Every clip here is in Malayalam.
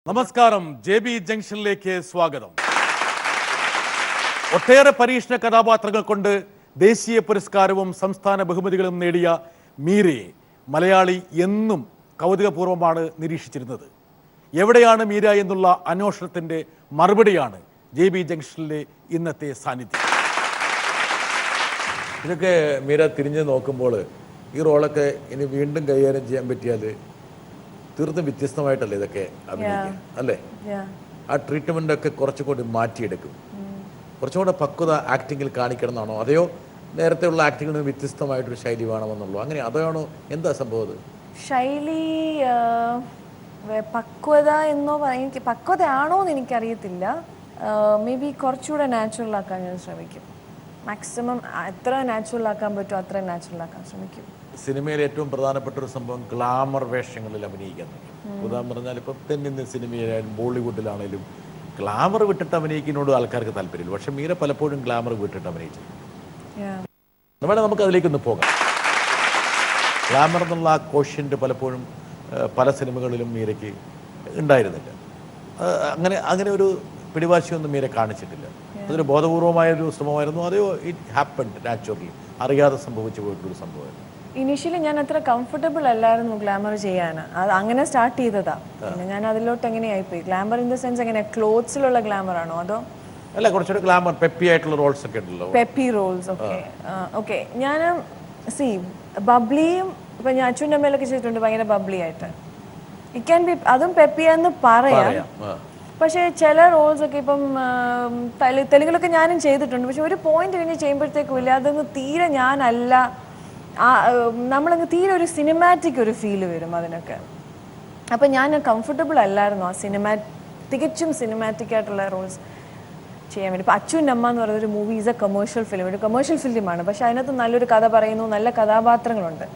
നമസ്കാരം. JB ജംഗ്ഷനിലേക്ക് സ്വാഗതം. ഒട്ടേറെ പരീക്ഷണ കഥാപാത്രങ്ങൾ കൊണ്ട് ദേശീയ പുരസ്കാരവും സംസ്ഥാന ബഹുമതികളും നേടിയ മീരയെ മലയാളി എന്നും കൗതുകപൂർവ്വമാണ് നിരീക്ഷിച്ചിരുന്നത്. എവിടെയാണ് മീര എന്നുള്ള അന്വേഷണത്തിൻ്റെ മറുപടിയാണ് JB ജംഗ്ഷനിലെ ഇന്നത്തെ സാന്നിധ്യം. ഇതൊക്കെ മീര തിരിഞ്ഞ് നോക്കുമ്പോൾ ഈ റോളൊക്കെ ഇനി വീണ്ടും കൈകാര്യം ചെയ്യാൻ പറ്റിയാൽ തീർത്തും വ്യത്യസ്തമായിട്ടല്ലേ ഇതൊക്കെ അഭിനയിക്കുക അല്ലേ? ആ ട്രീറ്റ്മെൻ്റ് ഒക്കെ കുറച്ചുകൂടി മാറ്റിയെടുക്കും, കുറച്ചുകൂടെ പക്വത ആക്ടിങ്ങിൽ കാണിക്കണം എന്നാണോ, അതെയോ നേരത്തെ ഉള്ള ആക്ടിങ്ങിൽ നിന്ന് വ്യത്യസ്തമായിട്ടൊരു ശൈലി വേണമെന്നുള്ളൂ, അങ്ങനെ അതാണോ, എന്താ സംഭവം? ശൈലി പക്വത എന്നോ എനിക്ക് പക്വതയാണോ എന്ന് എനിക്കറിയത്തില്ല. മേ ബി കുറച്ചുകൂടെ നാച്ചുറൽ ആക്കാൻ ഞാൻ ശ്രമിക്കും. മാക്സിമം എത്ര നാച്ചുറൽ ആക്കാൻ പറ്റുമോ അത്ര നാച്ചുറൽ ആക്കാൻ ശ്രമിക്കും. സിനിമയിൽ ഏറ്റവും പ്രധാനപ്പെട്ട ഒരു സംഭവം ഗ്ലാമർ വേഷങ്ങളിൽ അഭിനയിക്കാൻ. ഉദാഹരണം പറഞ്ഞാൽ ഇപ്പം തെന്നിന്ത്യൻ സിനിമയിലായാലും ബോളിവുഡിലാണേലും ഗ്ലാമർ വിട്ടിട്ട് അഭിനയിക്കുന്നതിനോട് ആൾക്കാർക്ക് താല്പര്യമില്ല. പക്ഷെ മീര പലപ്പോഴും ഗ്ലാമർ വിട്ടിട്ട് അഭിനയിച്ചു. വേണം നമുക്ക് അതിലേക്കൊന്ന് പോകാം. ഗ്ലാമർ എന്നുള്ള ആ കോഷ്യൻ്റ് പലപ്പോഴും പല സിനിമകളിലും മീരയ്ക്ക് ഉണ്ടായിരുന്നില്ല. അങ്ങനെ ഒരു പിടിവാശിയൊന്നും മീര കാണിച്ചിട്ടില്ല. അതൊരു ബോധപൂർവമായൊരു ശ്രമമായിരുന്നു, അതെയോ ഇറ്റ് ഹാപ്പൻഡ് നാച്ചുറലി, അറിയാതെ സംഭവിച്ചു പോയിട്ടൊരു സംഭവമായിരുന്നു? ഇനീഷ്യലി ഞാൻ അത്ര കംഫർട്ടബിൾ അല്ലായിരുന്നു ഗ്ലാമർ ചെയ്യാൻ. അത് അങ്ങനെ സ്റ്റാർട്ട് ചെയ്തതാ. പിന്നെ ഞാൻ അതിലോട്ട് എങ്ങനെയായിപ്പോയി. ഗ്ലാമർ ഇൻ ദ സെൻസ് എങ്ങനെ, ക്ലോത്ത്സിലുള്ള ഗ്ലാമർ ആണോ അതോ അല്ല കുറച്ചുകൂടെ ഗ്ലാമർ പെപ്പി ആയിട്ടുള്ള റോൾസ് ഒക്കെ ഉണ്ടല്ലോ? Peppy Rolls. ഓക്കെ ഞാൻ ബബ്ലിയും ഇപ്പൊ ഞാൻ അച്ഛൻ്റെ അമ്മയിലൊക്കെ ചെയ്തിട്ടുണ്ട്, ഭയങ്കര ബബ്ലി ആയിട്ട്. ഇറ്റ് ക്യാൻ ബി അതും പെപ്പിയാന്ന് പറയാം. പക്ഷേ ചില റോൾസ് ഒക്കെ ഇപ്പം തെലുങ്കിലൊക്കെ ഞാനും ചെയ്തിട്ടുണ്ട്. പക്ഷെ ഒരു പോയിന്റ് കഴിഞ്ഞ് ചെയ്യുമ്പോഴത്തേക്കും ഇല്ല, അതൊന്ന് തീരെ ഞാനല്ല, നമ്മളങ്ങ് തീരെ ഒരു സിനിമാറ്റിക് ഒരു ഫീല് വരും അതിനൊക്കെ. അപ്പം ഞാൻ കംഫർട്ടബിൾ അല്ലായിരുന്നു ആ തികച്ചും സിനിമാറ്റിക് ആയിട്ടുള്ള റോൾസ് ചെയ്യാൻ വേണ്ടി. ഇപ്പം അച്ഛൻ്റെ അമ്മ എന്ന് പറയുന്നൊരു movie is A commercial film, ഒരു കമേഴ്ഷ്യൽ ഫിലിമാണ്. പക്ഷെ അതിനകത്ത് നല്ലൊരു കഥ പറയുന്നു, നല്ല കഥാപാത്രങ്ങളുണ്ട്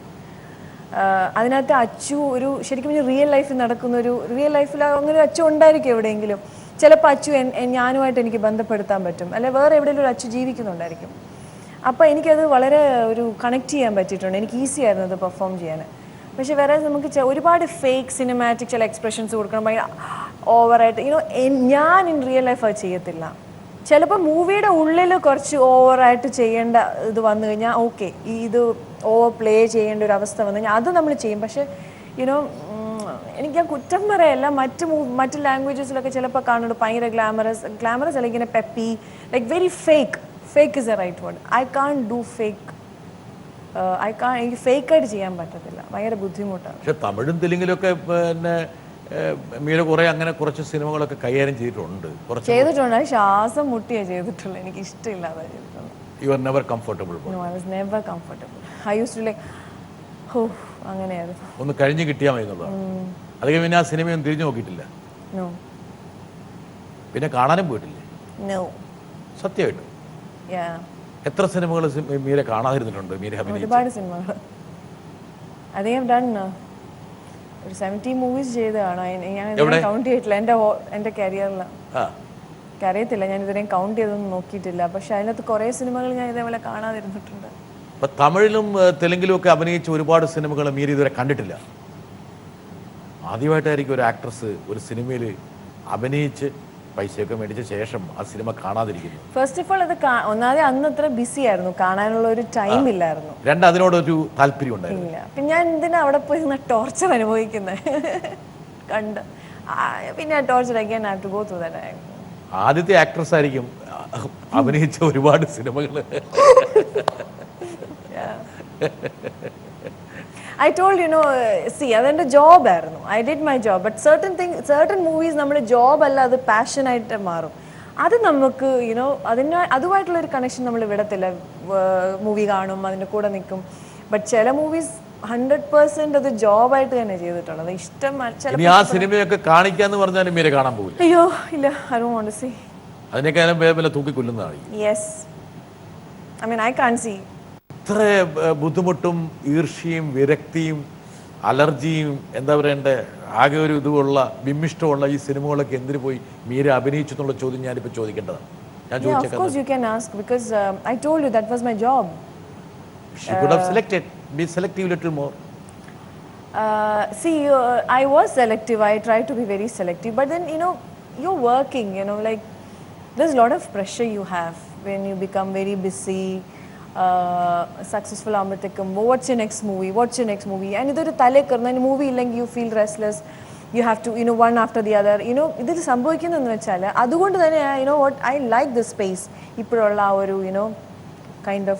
അതിനകത്ത്. അച്ചു ഒരു ശരിക്കും റിയൽ ലൈഫിൽ നടക്കുന്ന റിയൽ ലൈഫിൽ അങ്ങനെ ഒരു അച്ചു ഉണ്ടായിരിക്കും എവിടെയെങ്കിലും. ചിലപ്പോൾ അച്ചു ഞാനുമായിട്ട് എനിക്ക് ബന്ധപ്പെടുത്താൻ പറ്റും, അല്ലെ വേറെ എവിടെയെങ്കിലും ഒരു അച്ചു ജീവിക്കുന്നുണ്ടായിരിക്കും. അപ്പോൾ എനിക്കത് വളരെ ഒരു കണക്ട് ചെയ്യാൻ പറ്റിയിട്ടുണ്ട്. എനിക്ക് ഈസി ആയിരുന്നു അത് പെർഫോം ചെയ്യാൻ. പക്ഷേ വേറെ നമുക്ക് ഒരുപാട് ഫേക്ക് സിനിമാറ്റിക് ചില എക്സ്പ്രഷൻസ് കൊടുക്കണം, ഭയങ്കര ഓവറായിട്ട്. ഞാൻ ഇൻ റിയൽ ലൈഫ് അത് ചെയ്യത്തില്ല. ചിലപ്പോൾ മൂവിയുടെ ഉള്ളിൽ കുറച്ച് ഓവറായിട്ട് ചെയ്യേണ്ട ഇത് വന്നു കഴിഞ്ഞാൽ ഓക്കെ, ഇത് ഓവർ പ്ലേ ചെയ്യേണ്ട ഒരു അവസ്ഥ വന്നു കഴിഞ്ഞാൽ അത് നമ്മൾ ചെയ്യും. പക്ഷേ എനിക്ക് ഞാൻ കുറ്റം പറയല്ല, മറ്റ് ലാംഗ്വേജസിലൊക്കെ ചിലപ്പോൾ കാണുന്നുണ്ട് ഭയങ്കര ഗ്ലാമറസ് അല്ല, ഇങ്ങനെ peppy, like very fake is a right word. I can't do fake. എനിക്ക് ഫേക്കായിട്ട് ചെയ്യാൻ പറ്റത്തില്ല, ഭയങ്കര ബുദ്ധിമുട്ടാണ്. പക്ഷെ തമിഴും തെലുങ്കിലൊക്കെ പിന്നെ മീര കുറെ അങ്ങനെ കുറച്ച് സിനിമകളൊക്കെ കൈകാര്യം ചെയ്തിട്ടുണ്ട്. അത് ശ്വാസം മുട്ടിയേ ചെയ്തിട്ടുള്ളൂ, എനിക്ക് ഇഷ്ടമില്ലാതെ ചെയ്തിട്ടുണ്ട്. You are never comfortable? No, I was never comfortable. I use to like അങ്ങനെയായിരുന്നു. ഒന്ന് കഴിഞ്ഞ് കിട്ടിയാൽ മതി എന്നുള്ളതാണ്. അല്ലെങ്കിൽ പിന്നെ ആ സിനിമയൊന്നും തിരിഞ്ഞു നോക്കിയിട്ടില്ല? നോ. പിന്നെ കാണാനും പോയിട്ടില്ലേ? നോ. സത്യമായിട്ടും? എത്ര സിനിമകൾ മീര കാണാതിരുന്നിട്ടുണ്ട്? മീര ഒരുപാട് സിനിമകൾ. I think I've done ഒരു 70 മൂവീസ് ചെയ്തതാണോ, ഞാൻ കൗണ്ട് ചെയ്തിട്ടില്ല എൻ്റെ കരിയറിൽ. അറിയത്തില്ല, ഞാൻ ഇതുവരെയും കൗണ്ട് ചെയ്തൊന്നും നോക്കിയിട്ടില്ല. പക്ഷെ അതിനകത്ത് കുറേ സിനിമകൾ ഞാൻ ഇതേപോലെ കാണാതിരുന്നിട്ടുണ്ട്. അപ്പം തമിഴിലും തെലുങ്കിലും ഒക്കെ അഭിനയിച്ച ഒരുപാട് സിനിമകൾ മീര ഇതുവരെ കണ്ടിട്ടില്ല. ആദ്യമായിട്ടായിരിക്കും ഒരു ആക്ട്രസ് ഒരു സിനിമയിൽ അഭിനയിച്ച് പൈസയൊക്കെ മേടിച്ച ശേഷം ആ സിനിമ കാണാതിരിക്കുന്നു. ഫസ്റ്റ് ഓഫ് ഓൾ അത് ഒന്നാമത് അന്ന് അത്ര ബിസി ആയിരുന്നു, കാണാനുള്ള ഒരു ടൈം ഇല്ലായിരുന്നു. അതിനോടൊരു താല്പര്യം ഉണ്ടായില്ല. പിന്നെ ഞാൻ എന്തിനാ അവിടെ പോയി ടോർച്ചർ അനുഭവിക്കുന്നത് കണ്ട്. പിന്നെ torture again have to go through that. ആദ്യത്തെ ആക്ട്രസ് ആയിരിക്കും അഭിനയിച്ച ഒരുപാട് സിനിമകൾ. I told അതെൻ്റെ ജോബായിരുന്നു. I did my job. But certain movies നമ്മൾ ജോബ് അല്ല, അത് പാഷനായിട്ട് മാറും. അത് നമുക്ക് അതുമായിട്ടുള്ളൊരു കണക്ഷൻ നമ്മൾ വിടത്തില്ല. മൂവി കാണും, അതിൻ്റെ കൂടെ നിൽക്കും. ബട്ട് ചില മൂവീസ് 100% അത് ജോബായിട്ട് തന്നെ ചെയ്തിട്ടുള്ളത്. ഇഷ്ടം ആ സിനിമയൊക്കെ കാണിക്കാന്ന് പറഞ്ഞാലും മീര കാണാൻ പോകില്ല. അയ്യോ ഇല്ല, I don't want to see. അതിനേക്കാളും വേറെ തൂക്കിക്കൊല്ലുന്നതാണ്. Yes, I mean I can't see. ഇത്ര ബുദ്ധിമുട്ടും ഈർഷ്യയും വിരക്തിയും അലർജിയും എന്താ പറയണ്ടേ, ആകെ ഒരു ഇതുള്ള വിമ്മിഷ്ടമുള്ള ഈ സിനിമകളൊക്കെ എന്തിനു പോയി മീര അഭിനയിച്ചു എന്നുള്ള ചോദ്യം ഞാനിപ്പോൾ ചോദിക്കേണ്ടതാണ്. ഞാൻ ചോദിച്ചേക്കാം. Of course you can ask because I told you that was my job. She could have selected, be selective little more. See, I was selective. I tried to be very selective. But then, you're working, like there's a lot of pressure you have when you become very busy, successful ആകുമ്പോഴത്തേക്കും what's your next movie and ഇതൊരു തലേ കയറുന്ന മൂവി ഇല്ലെങ്കിൽ you feel restless, you have to one after the other, ഇതിൽ സംഭവിക്കുന്നതെന്ന് വെച്ചാൽ അതുകൊണ്ട് തന്നെ what I like this space ഇപ്പോഴുള്ള ആ ഒരു kind of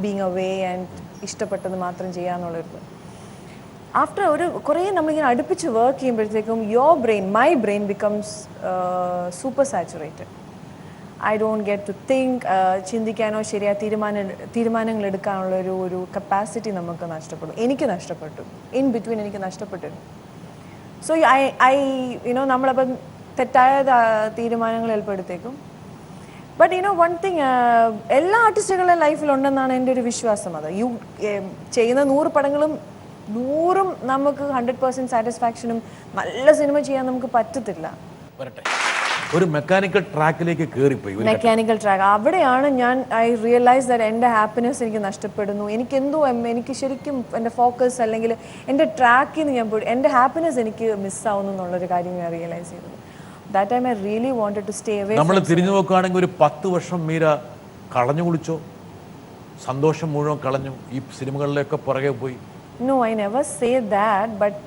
being away and ഇഷ്ടപ്പെട്ടത് മാത്രം ചെയ്യാന്നുള്ളൊരു ആഫ്റ്റർ ഒരു കുറേ നമ്മളിങ്ങനെ അടുപ്പിച്ച് വർക്ക് ചെയ്യുമ്പോഴത്തേക്കും my brain becomes super saturated. I don't get to think, ചിന്തിക്കാനോ ശരിയായ തീരുമാനങ്ങൾ എടുക്കാനുള്ള ഒരു കപ്പാസിറ്റി നമുക്ക് നഷ്ടപ്പെടും. എനിക്ക് നഷ്ടപ്പെട്ടു, ഇൻ ബിറ്റ്വീൻ എനിക്ക് നഷ്ടപ്പെട്ടിരുന്നു. സോ നമ്മളപ്പം തെറ്റായ തീരുമാനങ്ങൾ ഏർപ്പെടുത്തേക്കും. ബട്ട് വൺ തിങ്, എല്ലാ ആർട്ടിസ്റ്റുകളുടെ ലൈഫിലുണ്ടെന്നാണ് എൻ്റെ ഒരു വിശ്വാസം. അത് ചെയ്യുന്ന 100 പടങ്ങളും 100ഉം നമുക്ക് 100% സാറ്റിസ്ഫാക്ഷനും നല്ല സിനിമ ചെയ്യാൻ നമുക്ക് പറ്റത്തില്ല. വരട്ടെ, ഒരു മെക്കാനിക്കൽ ട്രാക്കിലേക്ക് കയറിപ്പോയി. മെക്കാനിക്കൽ ട്രാക്ക്, അവിടെയാണ് ഐ റിയലൈസ് ദാറ്റ് എൻ്റെ ഹാപ്പിനെസ് എനിക്ക് നഷ്ടപ്പെടുന്നു. എനിക്ക് ശരിക്കും എൻ്റെ ഫോക്കസ് അല്ലെങ്കിൽ എൻ്റെ ട്രാക്കിൽ നിന്ന് ഞാൻ പോയി എൻ്റെ ഹാപ്പിനെസ് എനിക്ക് മിസ്സാവുന്നു എന്നുള്ളൊരു കാര്യം ഞാൻ റിയലൈസ് ചെയ്തത്. That time I really wanted to stay away. നമ്മൾ തിരിഞ്ഞു നോക്കുകയാണെങ്കിൽ ഒരു 10 വർഷം മീര കളഞ്ഞു കുളിച്ചോ, സന്തോഷം മുഴുവൻ കളഞ്ഞു, ഈ സിനിമകളിലൊക്കെ പുറകെ പോയി? No, I never say that, but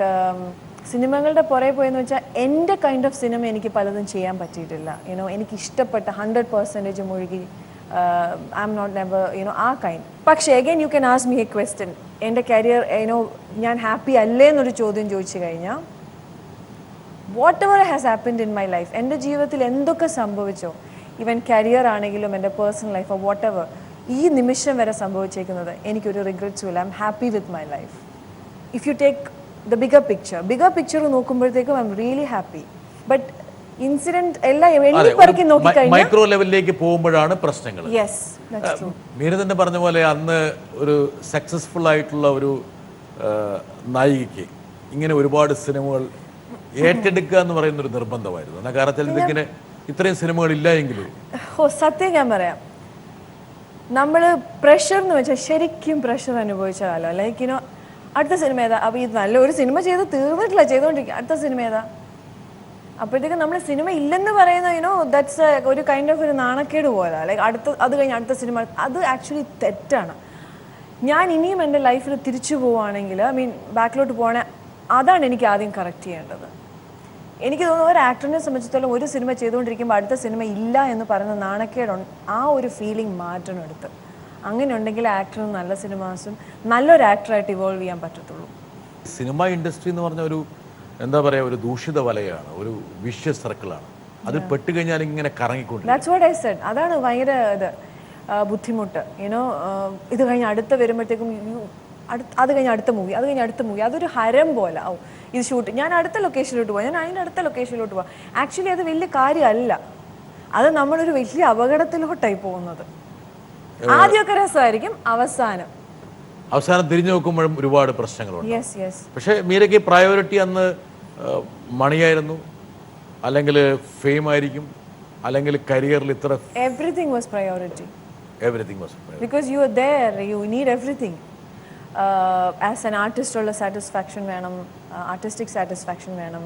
സിനിമകളുടെ പുറകെ പോയെന്ന് വെച്ചാൽ എൻ്റെ കൈൻഡ് ഓഫ് സിനിമ എനിക്ക് പലതും ചെയ്യാൻ പറ്റിയിട്ടില്ല. എനിക്ക് ഇഷ്ടപ്പെട്ട 100% മുഴുകി ഐ എം നോട്ട് നെവർ ആ കൈൻഡ്. പക്ഷേ again you can ask me A question. എൻ്റെ കരിയർ ഞാൻ ഹാപ്പി അല്ലേ എന്നൊരു ചോദ്യം ചോദിച്ചു കഴിഞ്ഞാൽ, what ever has happened in my life, എൻ്റെ ജീവിതത്തിൽ എന്തൊക്കെ സംഭവിച്ചോ, ഈവൻ കരിയർ ആണെങ്കിലും എൻ്റെ personal life or what ever, ഈ നിമിഷം വരെ സംഭവിച്ചേക്കുന്നത് എനിക്കൊരു റിഗ്രറ്റ്സും ഇല്ല. I am happy with my life. If you take the bigger picture നോക്കുമ്പോഴത്തേക്കും I am really happy. But incident എല്ലാം എണ്ണിപ്പറക്കി നോക്കിക്കഴിഞ്ഞാൽ മൈക്രോ ലെവലിലേക്ക് പോകുമ്പോഴാണ് പ്രശ്നങ്ങൾ. Yes, that's true. മീര തന്നെ പറഞ്ഞ പോലെ അന്ന് ഒരു സക്സസ്ഫുൾ ആയിട്ടുള്ള ഒരു നായികയ്ക്ക് ഇങ്ങനെ ഒരുപാട് സിനിമകൾ ഏറ്റെടുക്കുക എന്ന് പറയുന്ന ഒരു നിർബന്ധമായിരുന്നു. എന്നാൽ കാരണത്തിൽ ഇതിങ്ങനെ ഇത്രയും സിനിമകൾ ഇല്ല എങ്കിലും സത്യം ഞാൻ പറയാം, നമ്മൾ പ്രഷർ എന്ന് വെച്ചാൽ ശരിക്കും പ്രഷർ അനുഭവിച്ച കാലം. ലൈക്ക് അടുത്ത സിനിമ ഏതാ, അപ്പോൾ ഇത് നല്ലൊരു സിനിമ ചെയ്ത് തീർന്നിട്ടില്ല, ചെയ്തുകൊണ്ടിരിക്കുക, അടുത്ത സിനിമ ഏതാ. അപ്പോഴത്തേക്കും നമ്മൾ സിനിമ ഇല്ലെന്ന് പറയുന്ന ദാറ്റ്സ് ഒരു കൈൻഡ് ഓഫ് ഒരു നാണക്കേട് പോലെ. ലൈക്ക് അത് കഴിഞ്ഞ് അടുത്ത സിനിമ, അത് ആക്ച്വലി തെറ്റാണ്. ഞാൻ ഇനിയും എൻ്റെ ലൈഫിൽ തിരിച്ചു പോവുകയാണെങ്കിൽ, ബാക്കിലോട്ട് പോകണേ, അതാണ് എനിക്ക് ആദ്യം കറക്റ്റ് ചെയ്യേണ്ടത്. എനിക്ക് തോന്നുന്നു ഒരു ആക്ടറിനെ സംബന്ധിച്ചിടത്തോളം ഒരു സിനിമ ചെയ്തുകൊണ്ടിരിക്കുമ്പോൾ അടുത്ത സിനിമ ഇല്ല എന്ന് പറയുന്ന നാണക്കേടുണ്ട്. ആ ഒരു ഫീലിംഗ് മാറ്റണം എടുത്ത്. അങ്ങനെ ഉണ്ടെങ്കിൽ ആക്ടറിന് നല്ല സിനിമാസും നല്ലൊരു ആക്ടറായിട്ട് ഇവോൾവ് ചെയ്യാൻ പറ്റത്തുള്ളൂ. സിനിമ ഇൻഡസ്ട്രി എന്ന് പറഞ്ഞ ഒരു എന്താ പറയുക, ഒരു ദൂഷിത വലയാണ്, ഒരു വിഷ്യസ് സർക്കിളാണ്. അത് പെട്ടുകഴിഞ്ഞാൽ ഇങ്ങനെ കറങ്ങിക്കൊണ്ട്. That's what I said. അതാണ് ഭയങ്കര ബുദ്ധിമുട്ട്. ഇത് കഴിഞ്ഞ് അടുത്ത വരുമ്പോഴത്തേക്കും അത് കഴിഞ്ഞ് അടുത്ത മൂവി, അത് കഴിഞ്ഞ് അടുത്ത മൂവി, അതൊരു ഹരം പോലെ. ഇത് ഷൂട്ട്, ഞാൻ അടുത്ത ലൊക്കേഷനിലോട്ട് പോകാം, ഞാൻ അതിൻ്റെ അടുത്ത ലൊക്കേഷനിലോട്ട് പോകാം. ആക്ച്വലി അത് വലിയ കാര്യമല്ല, അത് നമ്മളൊരു വലിയ അപകടത്തിലോട്ടായി പോകുന്നത്. ആദ്യമൊക്കെ രസമായിരിക്കും, അവസാനം തിരിഞ്ഞു നോക്കുമ്പോഴും ഒരുപാട് പ്രശ്നങ്ങളുണ്ട്. Yes yes. പക്ഷേ മീരയ്ക്ക് പ്രയോറിറ്റി അന്ന് മണിയായിരുന്നു, അല്ലെങ്കിൽ ഫെയിം ആയിരിക്കും, അല്ലെങ്കിൽ കരിയറിൽ ഇത്ര everything was priority. Everything was priority because you are there, you need everything. As an artist ഉള്ള സാറ്റിസ്ഫാക്ഷൻ വേണം, ആർട്ടിസ്റ്റിക് സാറ്റിസ്ഫാക്ഷൻ വേണം,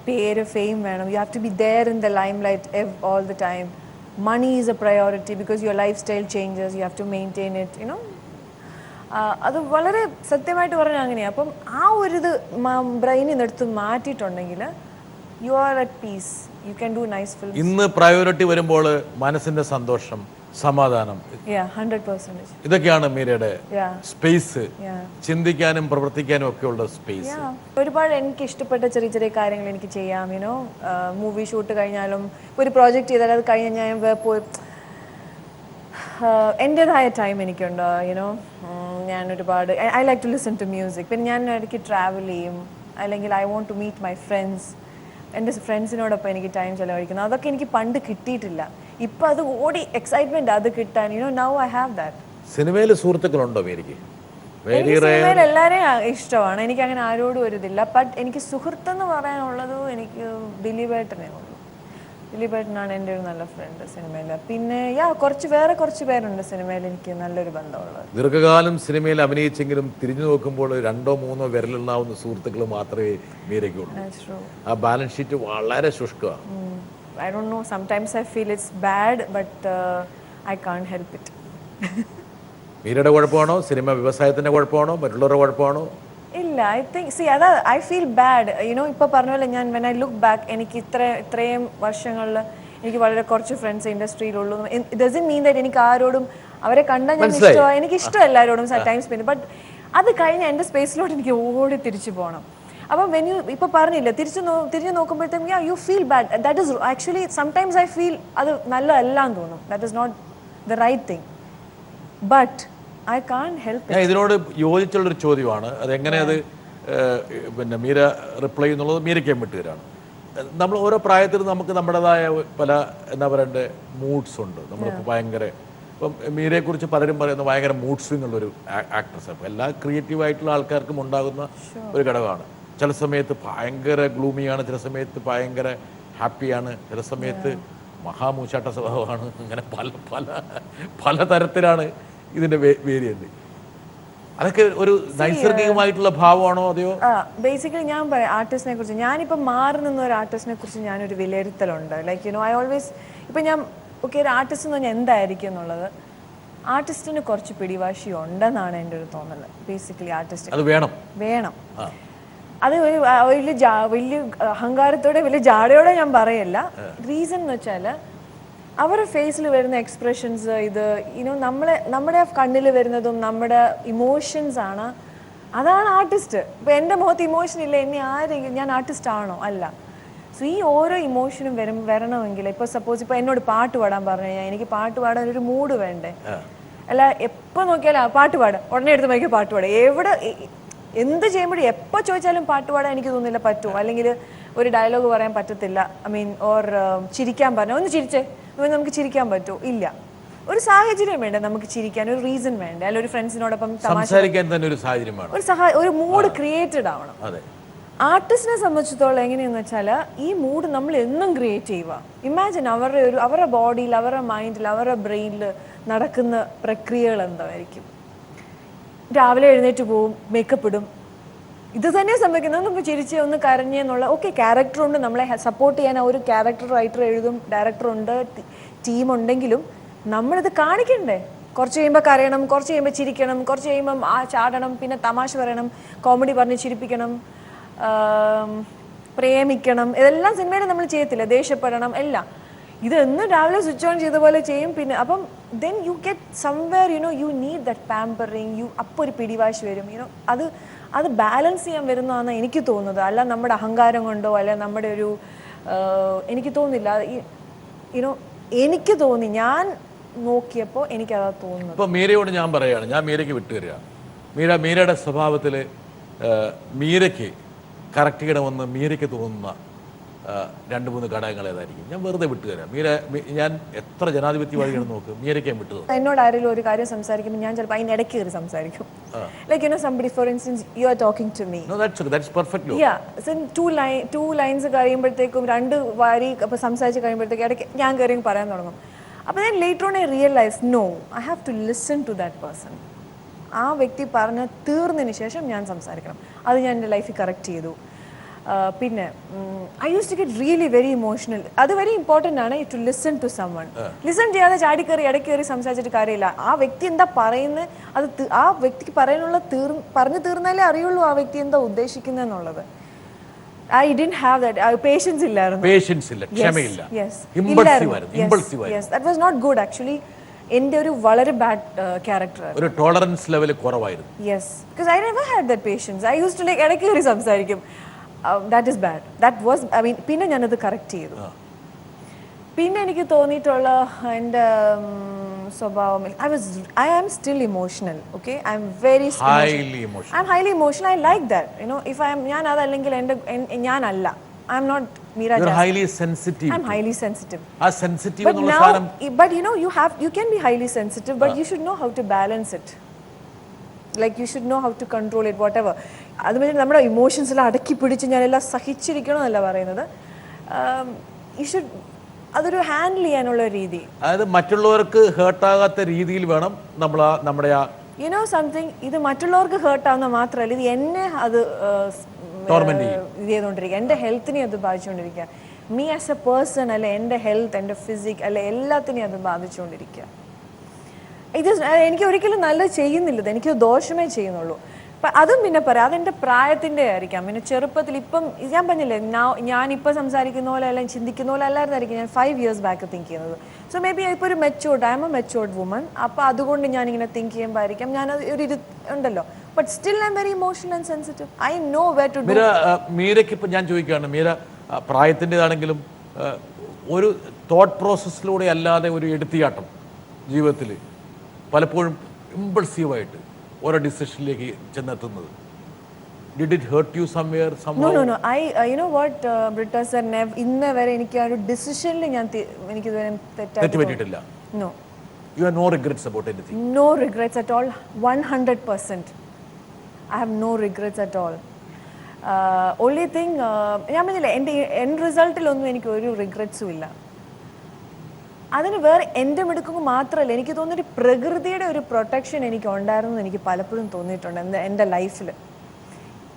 പേര് ഫെയിം വേണം. You have to be there in the limelight all the time. Money is a priority because your lifestyle changes, you have to maintain it, അത് വളരെ സത്യമായിട്ട് പറഞ്ഞാൽ അങ്ങനെയാണ്. അപ്പം ആ ഒരു ഇത് ബ്രെയിനിൽ നിന്ന് എടുത്ത് മാറ്റിയിട്ടുണ്ടെങ്കിൽ you are at peace, you can do nice films. ഇന്ന് പ്രയോറിറ്റി വരുമ്പോൾ മനസ്സിന്റെ സന്തോഷം, സമാധാനം, 100%, ഇതൊക്കെയാണ് മീരയുടെ സ്പേസ്, ചിന്തിക്കാനും പ്രവർത്തിക്കാനും ഒക്കെ ഉള്ള സ്പേസ്. ഒരുപാട് എനിക്ക് ഇഷ്ടപ്പെട്ട ചെറിയ ചെറിയ കാര്യങ്ങൾ എനിക്ക് ചെയ്യാം. മൂവി ഷൂട്ട് കഴിഞ്ഞാലും ഒരു പ്രോജക്റ്റ് ചെയ്താൽ അത് കഴിഞ്ഞ് ഞാൻ പോയി എൻ്റെതായ ടൈം എനിക്കുണ്ട്. ഞാൻ ഒരുപാട് I like to listen to music. പിന്നെ ഞാൻ ഇടയ്ക്ക് ട്രാവൽ ചെയ്യും, അല്ലെങ്കിൽ I want to meet my friends. എൻ്റെ ഫ്രണ്ട്സിനോടൊപ്പം എനിക്ക് ടൈം ചിലവഴിക്കുന്നത്, അതൊക്കെ എനിക്ക് പണ്ട് കിട്ടിയിട്ടില്ല. ഇപ്പം അത് ഓടി എക്സൈറ്റ്മെന്റ് അത് കിട്ടാൻ നൗ ഐ ഹാവ് ദാറ്റ്. സിനിമയിൽ സുഹൃത്തുക്കളുണ്ടോ മേരിക്ക്? സിനിമയിൽ എല്ലാവരെയും ഇഷ്ടമാണ്, എനിക്ക് അങ്ങനെ ആരോടും ഒരു ഇതില്ല. ബട്ട് എനിക്ക് സുഹൃത്തെന്ന് പറയാനുള്ളത് എനിക്ക് ദിലീപേട്ടനെ ഉള്ളൂ. ദിലീപേട്ടനാണ് എൻ്റെ ഒരു നല്ല ഫ്രണ്ട് സിനിമയിൽ. പിന്നെ കുറച്ച് പേരുണ്ട് സിനിമയിൽ എനിക്ക് നല്ലൊരു ബന്ധമുള്ളത്. ദീർഘകാലം സിനിമയിൽ അഭിനയിച്ചെങ്കിലും തിരിഞ്ഞു നോക്കുമ്പോൾ 2 or 3 വിരലെണ്ണാവുന്ന സുഹൃത്തുക്കൾ മാത്രമേ മീരയ്ക്കുള്ളൂ. That's true. ആ ബാലൻസ് ഷീറ്റ് വളരെ ശുഷ്കമാണ്. I don't know, sometimes I feel it's bad, but I can't help it. മീരയുടെ കുഴപ്പമാണോ, സിനിമ വ്യവസായത്തിന്റെ കുഴപ്പമാണോ, മറ്റുള്ളവരുടെ കുഴപ്പമാണോ? ഇല്ല, I think I feel bad. ഇപ്പൊ പറഞ്ഞ പോലെ ഞാൻ വെൻ ഐ ലുക്ക് ബാക്ക്, എനിക്ക് ഇത്രയും വർഷങ്ങളിൽ എനിക്ക് വളരെ കുറച്ച് ഫ്രണ്ട്സ് ഇൻഡസ്ട്രിയിലുള്ളൂ. ഇറ്റ് ഡസന്റ് മീൻ ദാറ്റ് എനിക്ക് ആരോടും അവരെ കണ്ടാൽ ഞാൻ ഇഷ്ടമാണ്, എനിക്ക് ഇഷ്ടം എല്ലാവരോടും ടൈം സ്പെൻഡ്. ബട്ട് അത് കഴിഞ്ഞ് എൻ്റെ സ്പേസിലോട്ട് എനിക്ക് ഓടി തിരിച്ചു പോകണം. അപ്പം വെൻ യു ഇപ്പൊ പറഞ്ഞില്ല, തിരിഞ്ഞു നോക്കുമ്പോഴത്തേക്കും you feel bad. That is actually sometimes I feel അത് നല്ലതല്ലാന്ന് തോന്നും. That is not the right thing, but I can't help. ഞാൻ ഇതിനോട് യോജിച്ചുള്ളൊരു ചോദ്യമാണ്. അതെങ്ങനെ അത് പിന്നെ മീര റിപ്ലൈ എന്നുള്ളത് മീരയ്ക്ക് വിട്ടുകയാണ്. നമ്മൾ ഓരോ പ്രായത്തിലും നമുക്ക് നമ്മുടേതായ പല എന്താ പറയണ്ടേ മൂഡ്സ് ഉണ്ട്. നമ്മളിപ്പോൾ ഭയങ്കര ഇപ്പം മീരയെക്കുറിച്ച് പലരും പറയുന്നത് ഭയങ്കര മൂഡ് സ്വിങ് ഉള്ളൊരു ആക്ട്രസ്. അപ്പോൾ എല്ലാ ക്രിയേറ്റീവായിട്ടുള്ള ആൾക്കാർക്കും ഉണ്ടാകുന്ന ഒരു ഘടകമാണ്. ചില സമയത്ത് ഭയങ്കര ഗ്ലൂമിയാണ്, ചില സമയത്ത് ഭയങ്കര ഹാപ്പിയാണ്, ചില സമയത്ത് മഹാമൂച്ചാട്ട സ്വഭാവമാണ്. അങ്ങനെ പല പല പല തരത്തിലാണ് ഇതിൻ്റെ വേരിയന്റ്. അതൊക്കെ ഒരു നൈസർഗികമായിട്ടുള്ള ഭാവമാണോ അതെയോ? ബേസിക്കലി ഞാൻ പറയാം ആർട്ടിസ്റ്റിനെ കുറിച്ച്. ഞാനിപ്പോൾ മാറി നിന്ന ഒരു ആർട്ടിസ്റ്റിനെ കുറിച്ച് ഞാനൊരു വിലയിരുത്തലുണ്ട്. ലൈക്ക് ഐ ഓൾവേസ് ഇപ്പം ഞാൻ ഒരു ആർട്ടിസ്റ്റ് എന്ന് പറഞ്ഞാൽ എന്തായിരിക്കും എന്നുള്ളത്, ആർട്ടിസ്റ്റിന് കുറച്ച് പിടിവാശി ഉണ്ടെന്നാണ് എൻ്റെ ഒരു തോന്നൽ. ബേസിക്കലി ആർട്ടിസ്റ്റ് അത് വേണം. അത് വലിയ അഹങ്കാരത്തോടെ വലിയ ജാടയോടെ ഞാൻ പറയല്ല. റീസൺ എന്ന് വെച്ചാൽ അവരുടെ ഫേസിൽ വരുന്ന എക്സ്പ്രഷൻസ്, നമ്മുടെ കണ്ണിൽ വരുന്നതും നമ്മുടെ ഇമോഷൻസ് ആണ്. അതാണ് ആർട്ടിസ്റ്റ്. ഇപ്പം എൻ്റെ മുഖത്ത് ഇമോഷൻ ഇല്ല, എന്നെ ആരെങ്കിലും ഞാൻ ആർട്ടിസ്റ്റ് ആണോ? അല്ല. സോ ഈ ഓരോ ഇമോഷനും വരണമെങ്കിൽ ഇപ്പോൾ സപ്പോസ് ഇപ്പോൾ എന്നോട് പാട്ട് പാടാൻ പറഞ്ഞു കഴിഞ്ഞാൽ എനിക്ക് പാട്ട് പാടാൻ ഒരു മൂഡ് വേണ്ടേ? അല്ല എപ്പോൾ നോക്കിയാലും പാട്ട് പാടാം, ഉടനെ എടുത്ത് നോക്കിയാൽ പാട്ട് പാടാം. എവിടെ എന്ത് ചെയ്യുമ്പോഴും എപ്പോൾ ചോദിച്ചാലും പാട്ട് പാടാൻ എനിക്ക് തോന്നുന്നില്ല പറ്റുമോ, അല്ലെങ്കിൽ ഒരു ഡയലോഗ് പറയാൻ പറ്റത്തില്ല. ഐ മീൻ ഓർ ചിരിക്കാൻ പറഞ്ഞാൽ ഒന്ന് ചിരിച്ചേ, നമുക്ക് ചിരിക്കാൻ പറ്റുമോ? ഇല്ല. ഒരു സാഹചര്യം വേണ്ടേ നമുക്ക് ചിരിക്കാൻ, ഒരു റീസൺ വേണ്ടേ? അല്ല ഒരു ഫ്രണ്ട്സിനോടൊപ്പം സംസാരിക്കാൻ തന്നെ ഒരു സാഹചര്യമാണ്, ഒരു മൂഡ് ക്രിയേറ്റഡ് ആവണം. ആർട്ടിസ്റ്റിനെ സംബന്ധിച്ചിടത്തോളം എങ്ങനെയെന്ന് വെച്ചാൽ ഈ മൂഡ് നമ്മൾ എന്നും ക്രിയേറ്റ് ചെയ്യുക. ഇമാജിൻ അവരുടെ ബോഡിയിൽ, അവരുടെ മൈൻഡിൽ, അവരുടെ ബ്രെയിനിൽ നടക്കുന്ന പ്രക്രിയകൾ എന്തായിരിക്കും. രാവിലെ എഴുന്നേറ്റ് പോവും, മേക്കപ്പ് ഇടും, ഇത് തന്നെ സംഭവിക്കുന്നത്. നമുക്ക് ചിരിച്ച് ഒന്ന് കരഞ്ഞെന്നുള്ള ക്യാരക്ടറുണ്ട്, നമ്മളെ സപ്പോർട്ട് ചെയ്യാൻ ഒരു ക്യാരക്ടർ റൈറ്റർ എഴുതും, ഡയറക്ടറുണ്ട്, ടീമുണ്ടെങ്കിലും നമ്മളിത് കാണിക്കണ്ടേ? കുറച്ച് കഴിയുമ്പോൾ കരയണം, കുറച്ച് കഴിയുമ്പോൾ ചിരിക്കണം, കുറച്ച് കഴിയുമ്പം ചാടണം, പിന്നെ തമാശ പറയണം, കോമഡി പറഞ്ഞ് ചിരിപ്പിക്കണം, പ്രേമിക്കണം. ഇതെല്ലാം സിനിമയിൽ നമ്മൾ ചെയ്യത്തില്ല. ദേഷ്യപ്പെടണം, എല്ലാം. ഇതൊന്നും രാവിലെ സ്വിച്ച് ഓൺ ചെയ്ത പോലെ ചെയ്യും. പിന്നെ അപ്പം then you get somewhere you need that pampering. അപ്പോൾ ഒരു പിടിവാശി വരും. അത് ബാലൻസ് ചെയ്യാൻ വരുന്നതാണ് എനിക്ക് തോന്നുന്നത്. അല്ല നമ്മുടെ അഹങ്കാരം കൊണ്ടോ അല്ല നമ്മുടെ ഒരു എനിക്ക് തോന്നുന്നില്ല. എനിക്ക് തോന്നി, ഞാൻ നോക്കിയപ്പോൾ എനിക്കതാ തോന്നുന്നു. ഇപ്പോൾ മീരയോട് ഞാൻ പറയുകയാണ്, ഞാൻ മീരയ്ക്ക് വിട്ടുതരിക. മീരയുടെ സ്വഭാവത്തിൽ മീരയ്ക്ക് കറക്റ്റ് ചെയ്യണമെന്ന് മീരയ്ക്ക് തോന്നുന്ന 2-3 ഘടകങ്ങൾ ഏതായിരിക്കും? ഞാൻ വെറുതെ വിട്ടുതരാം. ഞാൻ എത്ര ജനാധിപത്യവാദിയാണ് നോക്ക്, മീരയ്ക്ക് വിട്ടു. എന്നോട് ആരെങ്കിലും ഒരു കാര്യം സംസാരിക്കുമ്പോൾ ഞാൻ ചിലപ്പോൾ അതിനിടയ്ക്ക് കയറി സംസാരിക്കും. Like somebody for instance you are talking to me. No, that's perfectly. Yeah, so two lines കഴിയുമ്പോഴത്തേക്കും 2 വരി അപ്പോൾ സംസാരിച്ച് കഴിയുമ്പോഴത്തേക്കും ഇടയ്ക്ക് ഞാൻ കയറി പറയാൻ തുടങ്ങും. അപ്പോൾ ഞാൻ later on I realize no, I have to listen to that person. ആ വ്യക്തി പറഞ്ഞ് തീർന്നതിന് ശേഷം ഞാൻ സംസാരിക്കണം. അത് ഞാൻ എൻ്റെ ലൈഫിൽ കറക്റ്റ് ചെയ്തു. പിന്നെ I use to get really very emotional. അത് വെരി ഇമ്പോർട്ടൻ്റ് ആണ് to listen to someone. Listen ചെയ്യാതെ ചാടിക്കയറി ഇടയ്ക്ക് കയറി സംസാരിച്ചിട്ട് കാര്യമില്ല. ആ വ്യക്തി എന്താ പറയുന്നത്, അത് ആ വ്യക്തിക്ക് പറയാനുള്ള പറഞ്ഞു തീർന്നാലേ അറിയുള്ളൂ ആ വ്യക്തി എന്താ ഉദ്ദേശിക്കുന്നത് എന്നുള്ളത്. I didn't have that. Patience ഇല്ലായിരുന്നു. ക്ഷമയില്ല. Yes. Impulsive. Yes. That was not good actually. എൻ്റെ ഒരു വളരെ ബാഡ് ക്യാരക്ടർ. ഒരു ടോളറൻസ് ലെവൽ കുറവായിരുന്നു. Yes. Because I never had that patience. I used to like ഇടയ്ക്ക് കയറി സംസാരിക്കും. That is bad. That was, I mean, പിന്നെ ഞാനത് കറക്റ്റ് ചെയ്തു. പിന്നെ എനിക്ക് തോന്നിയിട്ടുള്ള എൻ്റെ സ്വഭാവം, I am still emotional. Okay, I am very highly emotional. I am highly emotional. I like that. If I am, ഞാൻ അതല്ലെങ്കിൽ ഞാനല്ല. I am not Meera Jasmine. You are highly sensitive. I am highly sensitive. Sensitive എന്നുള്ള സാധനം. But you can be highly sensitive, but you should know how to balance it. Like you should know how to control it, whatever. അതുപോലെ നമ്മുടെ ഇമോഷൻസ് എല്ലാം അടക്കി പിടിച്ച് ഞാനെല്ലാം സഹിച്ചിരിക്കണം എന്നല്ല പറയുന്നത്. You should അതൊരു ഹാൻഡിൽ ചെയ്യാനുള്ള രീതി. അതായത് മറ്റുള്ളവർക്ക് ഹേർട്ടാകാത്ത രീതിയിൽ വേണം നമ്മൾ നമ്മുടെ ആ യുനോ സംതിങ്, ഇത് മറ്റുള്ളവർക്ക് ഹേർട്ട് ആവുന്ന മാത്രമല്ല, ഇത് എന്നെ അത് ഇത് ചെയ്തുകൊണ്ടിരിക്കുക, എൻ്റെ ഹെൽത്തിനെ അത് ബാധിച്ചുകൊണ്ടിരിക്കുക. മീ ആസ് എ പേഴ്സൺ അല്ലെ, എൻ്റെ ഹെൽത്ത്, എൻ്റെ ഫിസിക് അല്ലെ, എല്ലാത്തിനെയും അത് ബാധിച്ചുകൊണ്ടിരിക്കുക. ഇത് എനിക്ക് ഒരിക്കലും നല്ലത് ചെയ്യുന്നില്ല, എനിക്ക് ദോഷമേ ചെയ്യുന്നുള്ളൂ. അപ്പം അതും പിന്നെ പറയാം, അതെൻ്റെ പ്രായത്തിൻ്റെ ആയിരിക്കാം. പിന്നെ ചെറുപ്പത്തിൽ ഇപ്പം ഞാൻ പറഞ്ഞില്ലേ, ഞാനിപ്പോൾ സംസാരിക്കുന്ന പോലെ അല്ലെങ്കിൽ ചിന്തിക്കുന്ന പോലെ അല്ലായിരുന്നായിരിക്കും ഞാൻ 5 years ബാക്ക് തിങ്ക് ചെയ്യുന്നത്. സോ മേ ബി ഇപ്പോൾ ഒരു matured, I am A matured woman. അപ്പോൾ അതുകൊണ്ട് ഞാനിങ്ങനെ തിങ്ക് ചെയ്യുമ്പോൾ ആയിരിക്കാം ഞാൻ ഒരു ഇത് ഉണ്ടല്ലോ. But still I'm very emotional and sensitive. I know where to do. മീരയ്ക്ക് ഇപ്പം ഞാൻ ചോദിക്കുകയാണ്, മീര പ്രായത്തിൻ്റെതാണെങ്കിലും ഒരു തോട്ട് പ്രോസസ്സിലൂടെ അല്ലാതെ ഒരു എടുത്തിയാട്ടം ജീവിതത്തിൽ പലപ്പോഴും ഇമ്പൾസീവായിട്ട് ഓരോ ഡിസിഷനിലേക്ക് ചെന്നെത്തുന്നത്. Did it hurt you somewhere, somehow? No. You know what, Britta sir, ഇന്നേ വരെ എനിക്ക് ആ ഒരു ഡിസിഷനിൽ എനിക്ക് ഇതുവരെ തെറ്റുപറ്റിയിട്ടില്ല. No. You have no regrets about anything? No regrets at all. 100%. I have no regrets at all. Only thing, ഞാൻ പറഞ്ഞില്ലേ, എൻ്റെ എൻഡ് റിസൾട്ടിലൊന്നും എനിക്ക് ഒരു റിഗ്രറ്റ്സും ഇല്ല. അതിന് വേറെ എൻ്റെ മിടുക്ക് മാത്രമല്ല, എനിക്ക് തോന്നുന്നൊരു പ്രകൃതിയുടെ ഒരു പ്രൊട്ടക്ഷൻ എനിക്ക് ഉണ്ടായിരുന്നു എനിക്ക് പലപ്പോഴും തോന്നിയിട്ടുണ്ട് എൻ്റെ ലൈഫിൽ.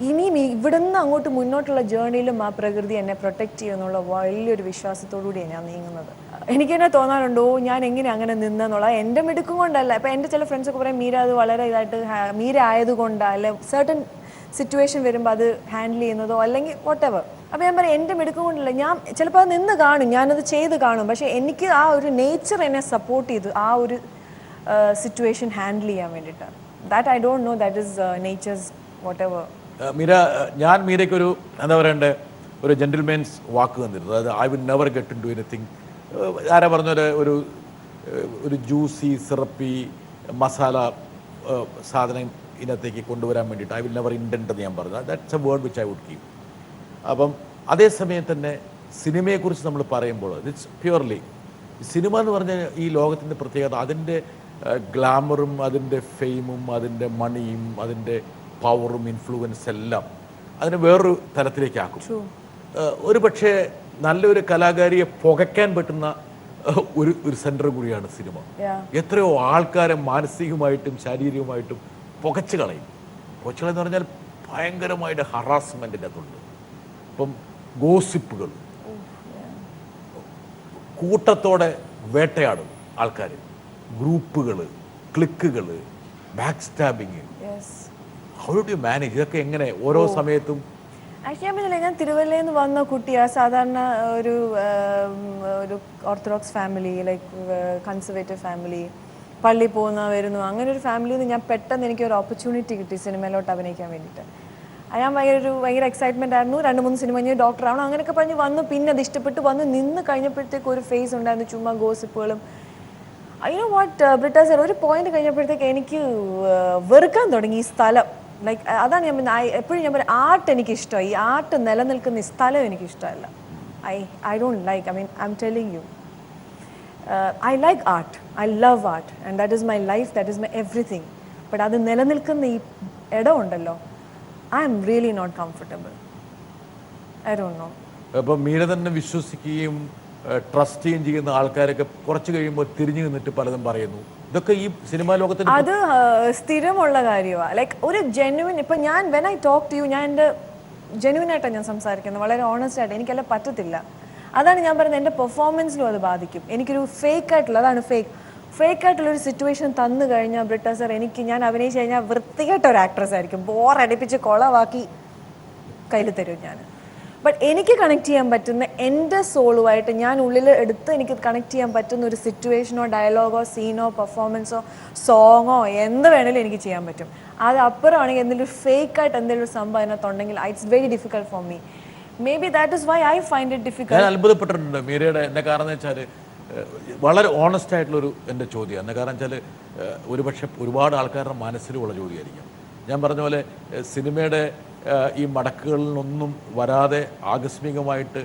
ഇനിയും ഇവിടുന്ന് അങ്ങോട്ട് മുന്നോട്ടുള്ള ജേർണിയിലും ആ പ്രകൃതി എന്നെ പ്രൊട്ടക്റ്റ് ചെയ്യുമെന്നുള്ള വലിയൊരു വിശ്വാസത്തോടുകൂടിയാണ് ഞാൻ നീങ്ങുന്നത്. എനിക്ക് തന്നെ തോന്നാറുണ്ടോ ഞാൻ എങ്ങനെ അങ്ങനെ നിന്നെന്നുള്ള, എൻ്റെ മിടുക്കും കൊണ്ടല്ല. ഇപ്പം എൻ്റെ ചില ഫ്രണ്ട്സൊക്കെ പറയും മീര അത് വളരെ ഇതായിട്ട് മീര ആയതുകൊണ്ടാണ്, അല്ലെ സർട്ടൻ സിറ്റുവേഷൻ വരുമ്പോൾ അത് ഹാൻഡിൽ ചെയ്യുന്നതോ അല്ലെങ്കിൽ വാട്ട് എവർ. അപ്പോൾ ഞാൻ പറയാം എൻ്റെ മിടുക്കം കൊണ്ടല്ല, ഞാൻ ചിലപ്പോൾ അത് നിന്ന് കാണും, ഞാനത് ചെയ്ത് കാണും. പക്ഷേ എനിക്ക് ആ ഒരു നേച്ചർ എന്നെ സപ്പോർട്ട് ചെയ്തു ആ ഒരു സിറ്റുവേഷൻ ഹാൻഡിൽ ചെയ്യാൻ വേണ്ടിയിട്ടാണ്. That I don't know, that is nature's whatever. Meera, ഞാൻ മീരയ്ക്കൊരു എന്താ പറയണ്ടേ, ഒരു ജെന്റിൽമാൻസ് വാക്ക് തന്നിരുന്നു. അതായത് I will never get into anything. ആരാ പറഞ്ഞൊരു ഒരു ജ്യൂസി സിറപ്പി മസാല സാധനം ഇതിനകത്തേക്ക് കൊണ്ടുവരാൻ വേണ്ടിയിട്ട് ഐ വിൽ നെവർ ഇൻറ്റൻറ്റ് എന്ന് ഞാൻ പറഞ്ഞു. That's a word which I would keep. അപ്പം അതേസമയം തന്നെ സിനിമയെക്കുറിച്ച് നമ്മൾ പറയുമ്പോൾ ഇറ്റ്സ് പ്യുവർലി സിനിമ എന്ന് പറഞ്ഞാൽ ഈ ലോകത്തിൻ്റെ പ്രത്യേകത അതിൻ്റെ ഗ്ലാമറും അതിൻ്റെ ഫെയിമും അതിൻ്റെ മണിയും അതിൻ്റെ പവറും ഇൻഫ്ലുവൻസ് എല്ലാം അതിനെ വേറൊരു തലത്തിലേക്കാക്കും. ഒരു പക്ഷേ നല്ലൊരു കലാകാരിയെ പുകയ്ക്കാൻ പറ്റുന്ന ഒരു സെൻറ്റർ കൂടിയാണ് സിനിമ. എത്രയോ ആൾക്കാരെ മാനസികമായിട്ടും ശാരീരികമായിട്ടും പുകച്ചു കളയും. പുകച്ചുകളെന്ന് പറഞ്ഞാൽ ഭയങ്കരമായിട്ട് ഹറാസ്മെൻറ്റിൻ്റെ അകത്തുണ്ട്. ഇപ്പം ഗോസിപ്പുകൾ, കൂട്ടത്തോടെ വേട്ടയാടും ആൾക്കാർ, ഗ്രൂപ്പുകൾ, ക്ലിക്കുകൾ, back stabbing. How do you manage ഇതൊക്കെ എങ്ങനെ ഓരോ സമയത്തും? ആക്ച്വലി ഞാൻ തിരുവല്ലയിൽ നിന്ന് വന്ന കുട്ടിയാണ്. സാധാരണ ഒരു orthodox family, like conservative family, പള്ളി പോകുന്ന വരുന്നു, അങ്ങനെ ഒരു ഫാമിലിയിൽ നിന്ന് ഞാൻ പെട്ടെന്ന് എനിക്കൊരു ഓപ്പർച്യൂണിറ്റി കിട്ടി സിനിമയിലോട്ട് അഭിനയിക്കാൻ വേണ്ടിയിട്ട്. ഞാൻ ഭയങ്കര എക്സൈറ്റ്മെൻ്റ് ആയിരുന്നു. 2-3 സിനിമ കഴിഞ്ഞ് ഡോക്ടറാവണം അങ്ങനെയൊക്കെ പറഞ്ഞ് വന്നു. പിന്നെ അത് ഇഷ്ടപ്പെട്ട് വന്ന് നിന്ന് കഴിഞ്ഞപ്പോഴത്തേക്ക് ഒരു ഫേസ് ഉണ്ടായിരുന്നു ചുമ്മാ ഗോസിപ്പുകളും. യു നോ വാട്ട് ബ്രിട്ട സർ, ഒരു പോയിന്റ് കഴിഞ്ഞപ്പോഴത്തേക്ക് എനിക്ക് വെറുക്കാൻ തുടങ്ങി ഈ സ്ഥലം. ലൈക്ക് അതാണ് ഞാൻ എപ്പോഴും ഞാൻ പറയും, ആർട്ട് എനിക്കിഷ്ടമായി, ഈ ആർട്ട് നിലനിൽക്കുന്ന ഈ സ്ഥലം എനിക്കിഷ്ടമല്ല. I don't like, I mean I'm telling you, I like art, I love art and that is my life, that is my everything. ബട്ട് അത് നിലനിൽക്കുന്ന ഈ ഇടം ഉണ്ടല്ലോ, I'm really not comfortable. I don't know. അപ്പം മീര തന്നെ വിശ്വസിക്കുകയും ട്രസ്റ്റ് ചെയ്യുകയും ചെയ്യുന്ന ആൾക്കാരൊക്കെ കുറച്ച് കഴിയുമ്പോൾ തിരിഞ്ഞു നിന്നിട്ട് പലതും പറയുന്നു. ഇതൊക്കെ ഈ സിനിമാ ലോകത്തിൽ അത് സ്ഥിരമുള്ള കാര്യമാണ്. ലൈക്ക് ഒരു ജെന്യുവിൻ, ഇപ്പം ഞാൻ when I talk to you, ഞാൻ എൻ്റെ ജെന്യുവിൻ ആയിട്ടാണ് ഞാൻ സംസാരിക്കുന്നത്, വളരെ ഓണസ്റ്റ് ആയിട്ട്. എനിക്കെല്ലാം പറ്റത്തില്ല. അതാണ് ഞാൻ പറയുന്നത്, എൻ്റെ പെർഫോമൻസിലും അത് ബാധിക്കും. എനിക്കൊരു ഫേക്ക് ആയിട്ടുള്ള, അതാണ് ഫേക്ക് ആയിട്ടുള്ളൊരു സിറ്റുവേഷൻ തന്നു കഴിഞ്ഞാൽ ബ്രിട്ട സർ, ഞാൻ അഭിനയിച്ച് കഴിഞ്ഞാൽ വൃത്തികെട്ട ഒരു ആക്ട്രസ് ആയിരിക്കും, ബോറടിപ്പിച്ച് കൊളവാക്കി കയ്യിൽ തരും ഞാൻ. ബട്ട് എനിക്ക് കണക്ട് ചെയ്യാൻ പറ്റുന്ന എൻ്റെ സോളുമായിട്ട് ഞാൻ ഉള്ളിൽ എടുത്ത് എനിക്ക് കണക്ട് ചെയ്യാൻ പറ്റുന്ന ഒരു സിറ്റുവേഷനോ ഡയലോഗോ സീനോ പെർഫോമൻസോ സോങ്ങോ എന്ത് വേണേലും എനിക്ക് ചെയ്യാൻ പറ്റും. അത് അപ്പുറമാണെങ്കിൽ എന്തെങ്കിലും ഫേക്കായിട്ട് എന്തെങ്കിലും ഒരു സംഭവം അതിനകത്തുണ്ടെങ്കിൽ it's very difficult for me. Maybe that is why I find it difficult. ഞാൻ അത്ഭുതപ്പെട്ടിട്ടുണ്ട് മീരയുടെ. എൻ്റെ കാരണം എന്ന് വെച്ചാൽ വളരെ ഓണസ്റ്റ് ആയിട്ടുള്ളൊരു എൻ്റെ ചോദ്യമാണ്. എൻ്റെ കാരണം വെച്ചാൽ ഒരുപക്ഷെ ഒരുപാട് ആൾക്കാരുടെ മനസ്സിലുള്ള ചോദ്യമായിരിക്കും. ഞാൻ പറഞ്ഞ പോലെ സിനിമയുടെ ഈ മടക്കുകളിൽ നിന്നൊന്നും വരാതെ ആകസ്മികമായിട്ട്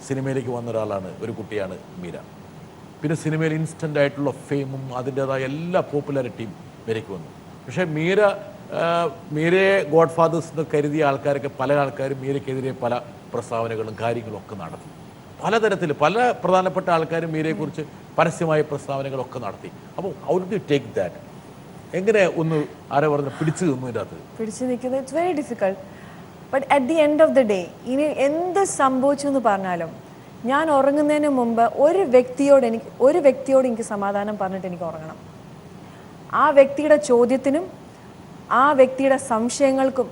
സിനിമയിലേക്ക് വന്ന ഒരാളാണ്, ഒരു കുട്ടിയാണ് മീര. പിന്നെ സിനിമയിൽ ഇൻസ്റ്റൻ്റ് ആയിട്ടുള്ള ഫെയിമും അതിൻ്റേതായ എല്ലാ പോപ്പുലാരിറ്റിയും മീരയ്ക്ക് വന്നു. പക്ഷേ മീരയെ ഗോഡ് ഫാദേഴ്സ് എന്ന് കരുതിയ ആൾക്കാരൊക്കെ പല ആൾക്കാരും മീരയ്ക്കെതിരെ പല പ്രസ്താവനകളും കാര്യങ്ങളും ഒക്കെ നടത്തി. പലതരത്തിൽ പല പ്രധാനപ്പെട്ട ആൾക്കാരും മീരയെക്കുറിച്ച് പരസ്യമായ പ്രസ്താവനകളൊക്കെ നടത്തി. അപ്പോൾ how do you take that? എങ്ങനെ ഒന്ന് ആരോ പറഞ്ഞ് പിടിച്ചു നിന്നു ഇതിൻ്റെ അകത്ത്? പിടിച്ചു നിൽക്കുന്നത് it's very difficult. But at the end of the day ഇനി എന്ത് സംഭവിച്ചു എന്ന് പറഞ്ഞാലും ഞാൻ ഉറങ്ങുന്നതിന് മുമ്പ് ഒരു വ്യക്തിയോട് എനിക്ക് സമാധാനം പറഞ്ഞിട്ട് എനിക്ക് ഉറങ്ങണം. ആ വ്യക്തിയുടെ ചോദ്യത്തിനും ആ വ്യക്തിയുടെ സംശയങ്ങൾക്കും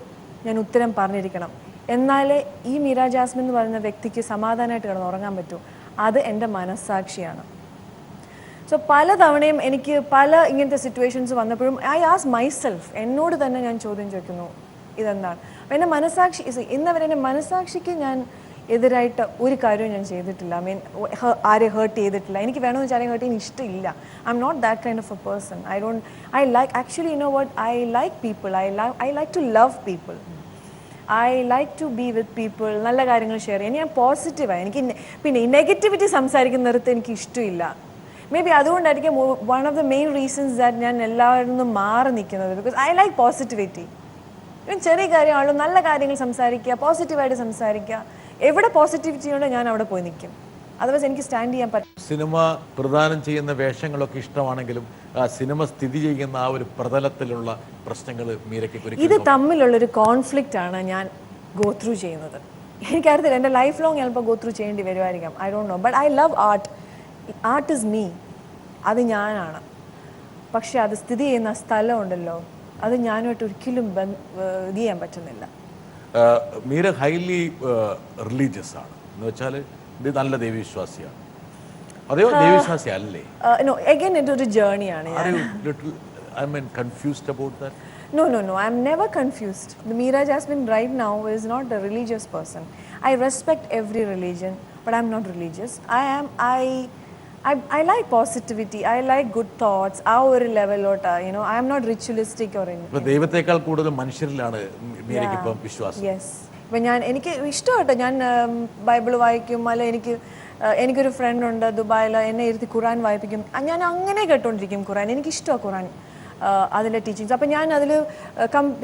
ഞാൻ ഉത്തരം പറഞ്ഞിരിക്കണം. എന്നാലേ ഈ മീര ജാസ്മിൻ എന്ന് പറയുന്ന വ്യക്തിക്ക് സമാധാനമായിട്ട് കിടന്ന് ഉറങ്ങാൻ പറ്റൂ. അത് എൻ്റെ മനസ്സാക്ഷിയാണ്. സോ പല തവണയും എനിക്ക് പല ഇങ്ങനത്തെ സിറ്റുവേഷൻസ് വന്നപ്പോഴും ഐ ആസ്ക് മൈസെൽഫ്, എന്നോട് തന്നെ ഞാൻ ചോദ്യം ചോദിക്കുന്നു ഇതെന്താണ്. അപ്പം എൻ്റെ മനസ്സാക്ഷി ഇന്നവരെ എൻ്റെ മനസ്സാക്ഷിക്ക് ഞാൻ എതിരായിട്ട് ഒരു കാര്യവും ഞാൻ ചെയ്തിട്ടില്ല. ഐ മീൻ ആരെ ഹേർട്ട് ചെയ്തിട്ടില്ല. എനിക്ക് വേണമെന്ന് വെച്ചാൽ ആരെയും ഹേർട്ട് ചെയ്യാൻ ഇഷ്ടമില്ല. I'm not that kind of a person. I like actually you know what, I like people. I like to love people. I like to be with people. നല്ല കാര്യങ്ങൾ ഷെയർ ചെയ്യാൻ ഞാൻ പോസിറ്റീവായി. എനിക്ക് പിന്നെ ഈ നെഗറ്റിവിറ്റി സംസാരിക്കുന്നിടത്ത് എനിക്ക് ഇഷ്ടമില്ല. മേ ബി അതുകൊണ്ടായിരിക്കും one of the main reasons that ഞാൻ എല്ലാവരിൽ നിന്നും മാറി നിൽക്കുന്നത്. Because I like positivity. ചെറിയ കാര്യമാണല്ലോ, നല്ല കാര്യങ്ങൾ സംസാരിക്കുക, പോസിറ്റീവായിട്ട് സംസാരിക്കുക. എവിടെ പോസിറ്റിവിറ്റി ഉണ്ടോ ഞാൻ അവിടെ പോയി നിൽക്കും. അതേപോലെ എനിക്ക് സ്റ്റാൻഡ് ചെയ്യാൻ പറ്റും. സിനിമ പ്രദാനം ചെയ്യുന്ന വേഷങ്ങളൊക്കെ ഇഷ്ടമാണെങ്കിലും ആ സിനിമ സ്ഥിതി ചെയ്യുന്ന ആ ഒരു പ്രതലത്തിലുള്ള പ്രശ്നങ്ങൾ മീരയ്ക്ക് ഇത് തമ്മിലുള്ളൊരു കോൺഫ്ലിക്റ്റ് ആണ് ഞാൻ ഗോ ത്രൂ ചെയ്യുന്നത്. എനിക്കറിയത്തില്ല, എൻ്റെ ലൈഫ് ലോങ് ചിലപ്പോൾ ഗോ ത്രൂ ചെയ്യേണ്ടി വരുമായിരിക്കാം. I don't know. But I love art. Art is me. അത് ഞാനാണ്. പക്ഷെ അത് സ്ഥിതി ചെയ്യുന്ന സ്ഥലം ഉണ്ടല്ലോ, അത് ഞാനുമായിട്ട് ഒരിക്കലും ഇത് ചെയ്യാൻ പറ്റുന്നില്ല. മീര ഹൈലി റിലീജിയസ് ആണ് എന്ന് വെച്ചാൽ ഇത് നല്ല ദൈവവിശ്വാസിയാണ്. അതെയോ ദൈവവിശ്വാസി അല്ലേ? No, again ഇതൊരു ജേർണിയാണ്. I mean confused about that? No, I'm never confused. The Meera Jasmine right now is not a religious person. I respect every religion, but I'm not religious. I like positivity. I like good thoughts. ആ ഒരു ലെവലോട്ട്, I am not ritualistic or anything. ദൈവത്തെക്കാൾ കൂടുതൽ മനുഷ്യരിലാണ് മീരയ്ക്ക് ഇപ്പം വിശ്വാസം. യെസ്. ഇപ്പം എനിക്ക് ഇഷ്ടമാട്ടോ, ഞാൻ ബൈബിൾ വായിക്കും. അല്ല എനിക്കൊരു ഫ്രണ്ട് ഉണ്ട് ദുബായിൽ, എന്നെ ഇരുത്തി ഖുറാൻ വായിപ്പിക്കും. ഞാൻ അങ്ങനെ കേട്ടോണ്ടിരിക്കും ഖുറാൻ. എനിക്കിഷ്ടമാണ് ഖുറാൻ, അതിലെ ടീച്ചിങ്സ്. അപ്പം ഞാൻ അതിൽ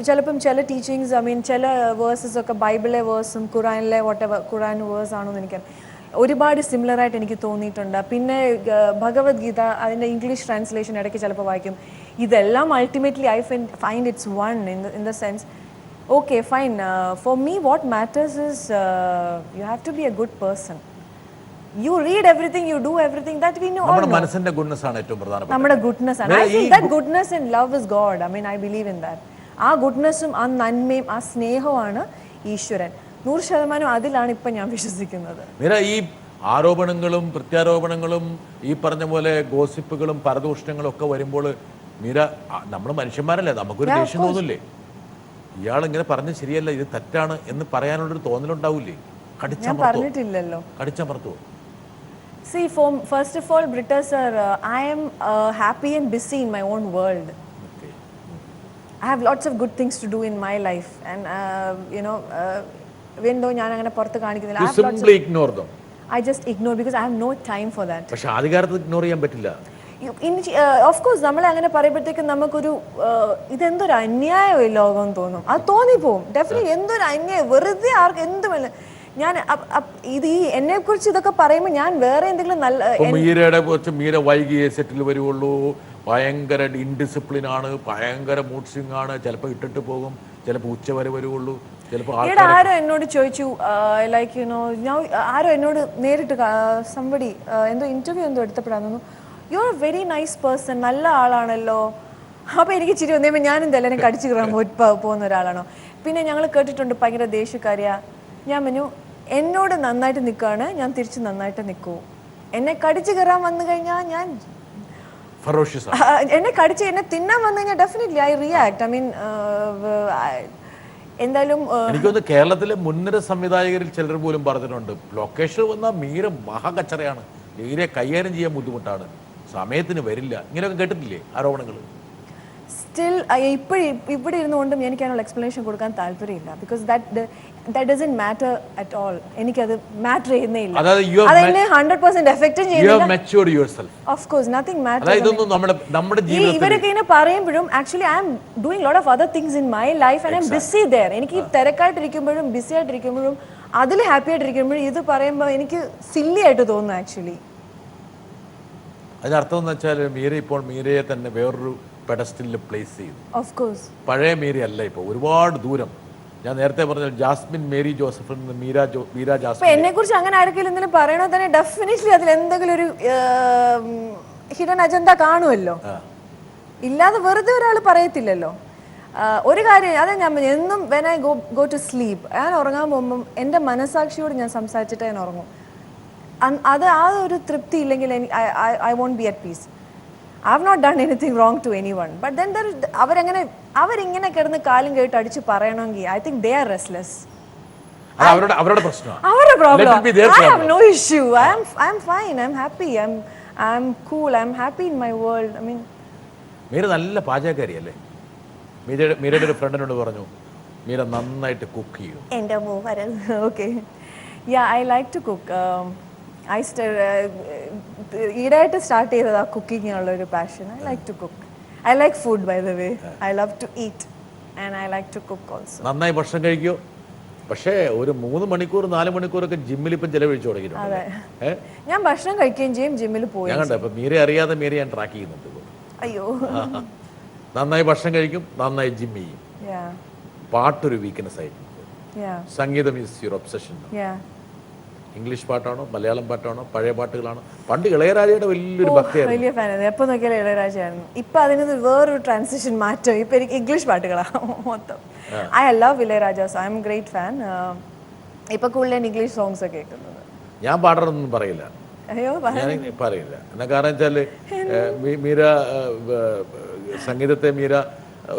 ചിലപ്പം ചില ടീച്ചിങ്സ്, ഐ മീൻ ചില വേഴ്സസ് ഒക്കെ ബൈബിളിലെ വേഴ്സും ഖുറാനിലെ ഖുറാൻ വേഴ്സ് ആണോ എന്ന് എനിക്ക് ഒരുപാട് സിമിലറായിട്ട് എനിക്ക് തോന്നിയിട്ടുണ്ട്. പിന്നെ ഭഗവത്ഗീത, അതിൻ്റെ ഇംഗ്ലീഷ് ട്രാൻസ്ലേഷൻ ഇടയ്ക്ക് ചിലപ്പോൾ വായിക്കും. ഇതെല്ലാം ultimately I find it's one in the sense, okay, fine. For me, what matters is you have to be a good person. You read everything, you do everything, that we know. നമ്മുടെ മനസ്സിന്റെ ഗുഡ്നസ് ആണ് ഏറ്റവും പ്രധാനപ്പെട്ടത്. നമ്മുടെ ഗുഡ്നസ് ആണ്. I think that goodness and love is God. I mean, I believe in that. ആ ഗുഡ്നസ്സും ആ നന്മയും ആ സ്നേഹവുമാണ് ഈശ്വരൻ. 100% അതിലാണ് ഇപ്പം ഞാൻ വിശ്വസിക്കുന്നത്. ഈ ആരോപണങ്ങളും പ്രത്യാരോപണങ്ങളും ഈ പറഞ്ഞ പോലെ ഗോസിപ്പുകളും പരദൂഷണങ്ങളും ഒക്കെ വരുമ്പോൾ മീര, നമ്മൾ മനുഷ്യന്മാരല്ലേ, നമുക്കൊരു ദേഷ്യം തോന്നില്ലേ? ഇയാളിങ്ങനെ പറഞ്ഞ് ശരിയല്ല, ഇത് തെറ്റാണ് എന്ന് പറയാനുള്ളൊരു തോന്നലുണ്ടാവില്ലേ? പറഞ്ഞിട്ടില്ലല്ലോ. കടിച്ചമർത്തുവോ? See, first of all, Britta sir, I am happy and busy in my own world. Okay. I have lots of good things to do in my life, and even though ഞാൻ അങ്ങനെ പുറത്ത് കാണിക്കുന്നില്ല, you simply ignore them. I just ignore because I have no time for that. പക്ഷെ അധികാരത്തെ ഇഗ്നോർ ചെയ്യാൻ പറ്റില്ല. ഓഫ് കോഴ്സ് നമ്മളെ അങ്ങനെ പറയുമ്പോഴത്തേക്കും നമുക്കൊരു ഇതെന്തൊരു അന്യായമോ ലോകം തോന്നും. അത് തോന്നിപ്പോവും ഡെഫിനറ്റ്ലി. എന്തൊരു അന്യായം, വെറുതെ ആർക്ക് എന്ത് വേണം. ഞാൻ ഇത് ഈ എന്നെ കുറിച്ച് ഇതൊക്കെ പറയുമ്പോൾ ഞാൻ വേറെ എന്തെങ്കിലും നല്ല മീരയുടെ കുറിച്ച്, മീര വൈകിയേ സെറ്റിൽ വരുവുള്ളൂ, ഭയങ്കര ഇൻഡിസിപ്ലിൻ ആണ്, ഭയങ്കര മൂഡ് സ്വിംഗ് ആണ്, ചിലപ്പോൾ ഇട്ടിട്ട് പോകും, ചിലപ്പോൾ ഉച്ച വരെ വരുവുള്ളൂ, ചിലപ്പോൾ ആരോ എന്നോട് ചോദിച്ചു, ലൈക്ക് ഞാൻ ആരോ എന്നോട് നേരിട്ട് സംബടി എന്തോ ഇന്റർവ്യൂ എന്തോ എടുത്തപ്പോഴാന്നു, you are a very nice person, നല്ല ആളാണല്ലോ. അപ്പോൾ എനിക്ക് ചിരി വന്നപ്പോൾ ഞാൻ എന്തായാലും എന്നെ കടിച്ചു കയറാൻ പോകുന്ന ഒരാളാണോ? പിന്നെ ഞങ്ങൾ കേട്ടിട്ടുണ്ട് ഭയങ്കര ദേഷ്യക്കാരിയാ. ഞാൻ പറഞ്ഞു, എന്നോട് നന്നായിട്ട് നിൽക്കുകയാണ്, ഞാൻ തിരിച്ച് നന്നായിട്ട് നിൽക്കൂ. എന്നെ കടിച്ചു കയറാൻ വന്നു കഴിഞ്ഞാൽ ഞാൻ എന്നെ തിന്നാൻ വന്നു കഴിഞ്ഞാൽ definitely I react. I mean എന്തായാലും എനിക്കൊന്ന് കേരളത്തിലെ മുൻനിര സംവിധായകരിൽ ചിലർ പോലും പറഞ്ഞിട്ടുണ്ട്, ലൊക്കേഷൻ വന്നാൽ മീര മഹാകച്ചറയാണ്, മീരെ കൈകാര്യം ചെയ്യാൻ ബുദ്ധിമുട്ടാണ്, സമയത്തിന് വരില്ല, ഇങ്ങനെയൊക്കെ കേട്ടിട്ടില്ലേ ആരോപണങ്ങൾ? സ്റ്റിൽ ഇവിടെ ഇരുന്നുകൊണ്ടും എനിക്ക് അതിനുള്ള എക്സ്പ്ലനേഷൻ കൊടുക്കാൻ താല്പര്യമില്ല. Because that doesn't matter at all. എനിക്കത് മാറ്റർ ചെയ്യുന്നേ ഇല്ല. അതെന്നെ 100% എഫക്റ്റ് ചെയ്യുന്നില്ല. Of course, nothing matters. ഇവരൊക്കെ ഇങ്ങനെ പറയുമ്പോഴും actually I am doing lot of other things in my life and I'm busy there. എനിക്ക് തിരക്കായിട്ടിരിക്കുമ്പോഴും ബിസി ആയിട്ടിരിക്കുമ്പോഴും അതിൽ ഹാപ്പി ആയിട്ടിരിക്കുമ്പോൾ ഇത് പറയുമ്പോൾ എനിക്ക് സില്ലി ആയിട്ട് തോന്നുന്നു ആക്ച്വലി. അതിനർത്ഥം എന്ന് വെച്ചാൽ മീര ഇപ്പോൾ മീരയെ തന്നെ വേറൊരു പെഡസ്റ്റലിൽ പ്ലേസ് ചെയ്തു. ഓഫ് കോഴ്സ് പഴയ മീരയല്ല ഇപ്പോൾ, ഒരുപാട് ദൂരം. ഞാൻ നേരത്തെ പറഞ്ഞ ജാസ്മിൻ മേരി ജോസഫിൽ നിന്ന് മീര ഇപ്പൊ ജാസ്മിൻ. എന്നെ കുറിച്ച് അങ്ങനെ ആരെങ്കിലും എന്തെങ്കിലും പറയണോ തന്നെ ഡെഫിനറ്റ്ലി അതിൽ എന്തെങ്കിലും ഒരു ഹിഡൻ അജണ്ട കാണുമല്ലോ. ഇല്ലാതെ വെറുതെ ഒരാൾ പറയത്തില്ലല്ലോ. ഒരു കാര്യം അതെ ഞാൻ എന്നും when I go to sleep, ഞാൻ ഉറങ്ങാൻ പോകുമ്പം എൻ്റെ മനസാക്ഷിയോട് ഞാൻ സംസാരിച്ചിട്ട് ഞാൻ ഉറങ്ങും. അത് ആ ഒരു തൃപ്തി ഇല്ലെങ്കിൽ I won't be at peace. I have not done anything wrong to anyone. But then അവരിങ്ങനെ കിടന്ന് കാലും കേട്ട് അടിച്ച് പറയണമെങ്കിൽ I think they are restless. അവരുടെ പ്രശ്നം, അവരുടെ problem. I have no issue. I am fine. I am happy. I am cool. I am happy in my world. I mean Meera നല്ല പാചകക്കാരിയല്ലേ? മീരയുടെ ഒരു ഫ്രണ്ടിനോട് പറഞ്ഞു മീര നന്നായിട്ട് കുക്ക് ചെയ്യും. എൻ്റെ okay ya I like to cook. ഈടായിട്ട് സ്റ്റാർട്ട് ചെയ്തതാ കുക്കിംഗ് ഉള്ള ഒരു passion. I like to cook. I like food by the way. I love to eat and I like to cook also. നന്നായി ഭക്ഷണം കഴിക്കുമോ? പക്ഷേ ഒരു 3 മണിക്കൂർ 4 മണിക്കൂറൊക്കെ ജിമ്മിൽ ഇപ്പം ചെലവഴിച്ചു തുടങ്ങിയിട്ടുണ്ട്. ഞാൻ ഭക്ഷണം കഴിക്കുകയും ചെയ്യും, ജിമ്മിൽ പോയി. ഞാൻ കണ്ട ഇപ്പം മീര അറിയാതെ മീര ഞാൻ ട്രാക്ക് ചെയ്യുന്നുണ്ട്. അയ്യോ, നന്നായി ഭക്ഷണം കഴിക്കും, നന്നായി ജിം ചെയ്യും. പാട്ടൊരു വീക്ക്നെസ് ആയിരിക്കും. സംഗീതം ഈസ് യുവർ ഒബ്സഷൻ. ഇംഗ്ലീഷ് പാട്ടാണോ മലയാളം പാട്ടാണോ പഴയ പാട്ടുകളാണോ? പണ്ട് ഇളയരാജയുടെ വലിയൊരു ഭക്തിയായിരുന്നു. വലിയ ഫാനായിരുന്നു. എപ്പോൾ നോക്കിയാലും ഇളയരാജയായിരുന്നു. ഇപ്പം അതിന് വേറൊരു ട്രാൻസിഷൻ മാറ്റം. ഇപ്പം എനിക്ക് ഇംഗ്ലീഷ് പാട്ടുകളാണ് മൊത്തം. I love Ilaiyaraaja. So I M great fan. ഇപ്പം കൂടുതൽ ഞാൻ ഇംഗ്ലീഷ് സോങ്സ് ഒക്കെ കേൾക്കുന്നത്. ഞാൻ പാടാറൊന്നും പറയില്ല. അയ്യോ ഞാൻ പറയില്ല. എന്നാ കാരണം വെച്ചാൽ മീര സംഗീതത്തെ മീര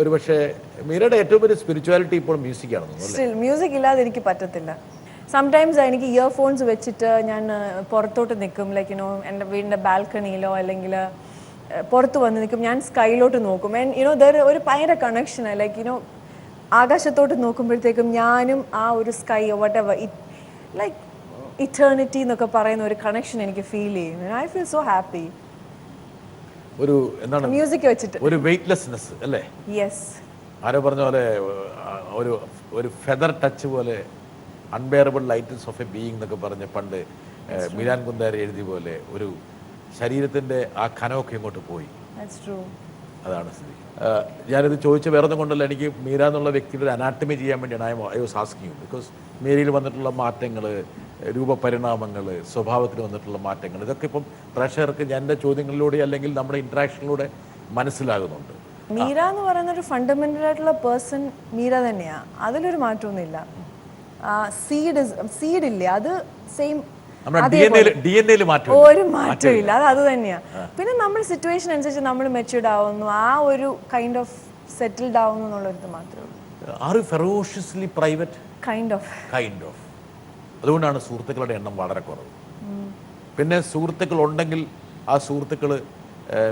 ഒരു പക്ഷേ മീരയുടെ ഏറ്റവും വലിയ സ്പിരിച്വാലിറ്റി ഇപ്പോൾ മ്യൂസിക്കാണെന്ന്. സ്റ്റിൽ മ്യൂസിക് ഇല്ലാതെ എനിക്ക് പറ്റത്തില്ല. സംടൈംസ് എനിക്ക് ഇയർഫോൺസ് വെച്ചിട്ട് ഞാൻ പുറത്തോട്ട് നിൽക്കും. ലൈക്ക് യുനോ എൻ്റെ വീടിൻ്റെ ബാൽക്കണിയിലോ അല്ലെങ്കിൽ പുറത്ത് വന്ന് നിൽക്കും. ഞാൻ സ്കൈയിലോട്ട് നോക്കും. ആൻഡ് യുനോ ദർ ഒരു ഭയങ്കര കണക്ഷനാണ്. ലൈക്ക് യുനോ ആകാശത്തോട്ട് നോക്കുമ്പോഴത്തേക്കും ഞാനും ആ ഒരു സ്കൈ വട്ട് എവർ ലൈക്ക് ഇറ്റേണിറ്റി എന്നൊക്കെ പറയുന്ന ഒരു കണക്ഷൻ എനിക്ക് ഫീൽ ചെയ്യും. I feel so happy. ഒരു എന്താണ് മ്യൂസിക് വെച്ചിട്ട് ഒരു വെയ്റ്റ്ലെസ്നെസ് അല്ലേ? യെസ്. ആരോ പറഞ്ഞ പോലെ ഒരു ഫെദർ ടച്ച് പോലെ unbearable lightness of A being എന്നൊക്കെ പറഞ്ഞ് പണ്ട് മീരാൻ കുന്താരി എഴുതിയ പോലെ ഒരു ശരീരത്തിൻ്റെ ആ കനമൊക്കെ ഇങ്ങോട്ട് പോയി. അതാണ് സ്ഥിതി. ഞാനിത് ചോദിച്ച വേറെ ഒന്നും കൊണ്ടല്ല, എനിക്ക് മീര എന്നുള്ള വ്യക്തിയുടെ ഒരു അനാട്ടമി ചെയ്യാൻ വേണ്ടിയാണ് ഐ വാസ് ആസ്കിങ്. ബിക്കോസ് മീരയിൽ വന്നിട്ടുള്ള മാറ്റങ്ങൾ, രൂപപരിണാമങ്ങൾ, സ്വഭാവത്തിൽ വന്നിട്ടുള്ള മാറ്റങ്ങൾ, ഇതൊക്കെ ഇപ്പം പ്രേക്ഷകർക്ക് എൻ്റെ ചോദ്യങ്ങളിലൂടെ അല്ലെങ്കിൽ നമ്മുടെ ഇൻട്രാക്ഷനിലൂടെ മനസ്സിലാകുന്നുണ്ട്. മീര എന്ന് പറയുന്ന ഒരു ഫണ്ടമെന്റൽ ആയിട്ടുള്ള പേഴ്സൺ മീര തന്നെയാണ്. അതിലൊരു മാറ്റമൊന്നുമില്ല. സീഡ് ഇല്ലേ, അത് സെയിം. ഒരു മാറ്റവും ഇല്ല. അത് തന്നെയാ. പിന്നെ നമ്മൾ സിറ്റുവേഷൻ അനുസരിച്ച് നമ്മൾ മെച്യൂർഡ് ആവുന്നു, ആ ഒരു കൈൻഡ് ഓഫ് സെറ്റിൽഡ് ആവുന്നു എന്നുള്ളൊരു മാത്രമേ ഉള്ളൂ. അതുകൊണ്ടാണ് സുഹൃത്തുക്കളുടെ എണ്ണം വളരെ കുറവ്. പിന്നെ സുഹൃത്തുക്കൾ ഉണ്ടെങ്കിൽ ആ സുഹൃത്തുക്കൾ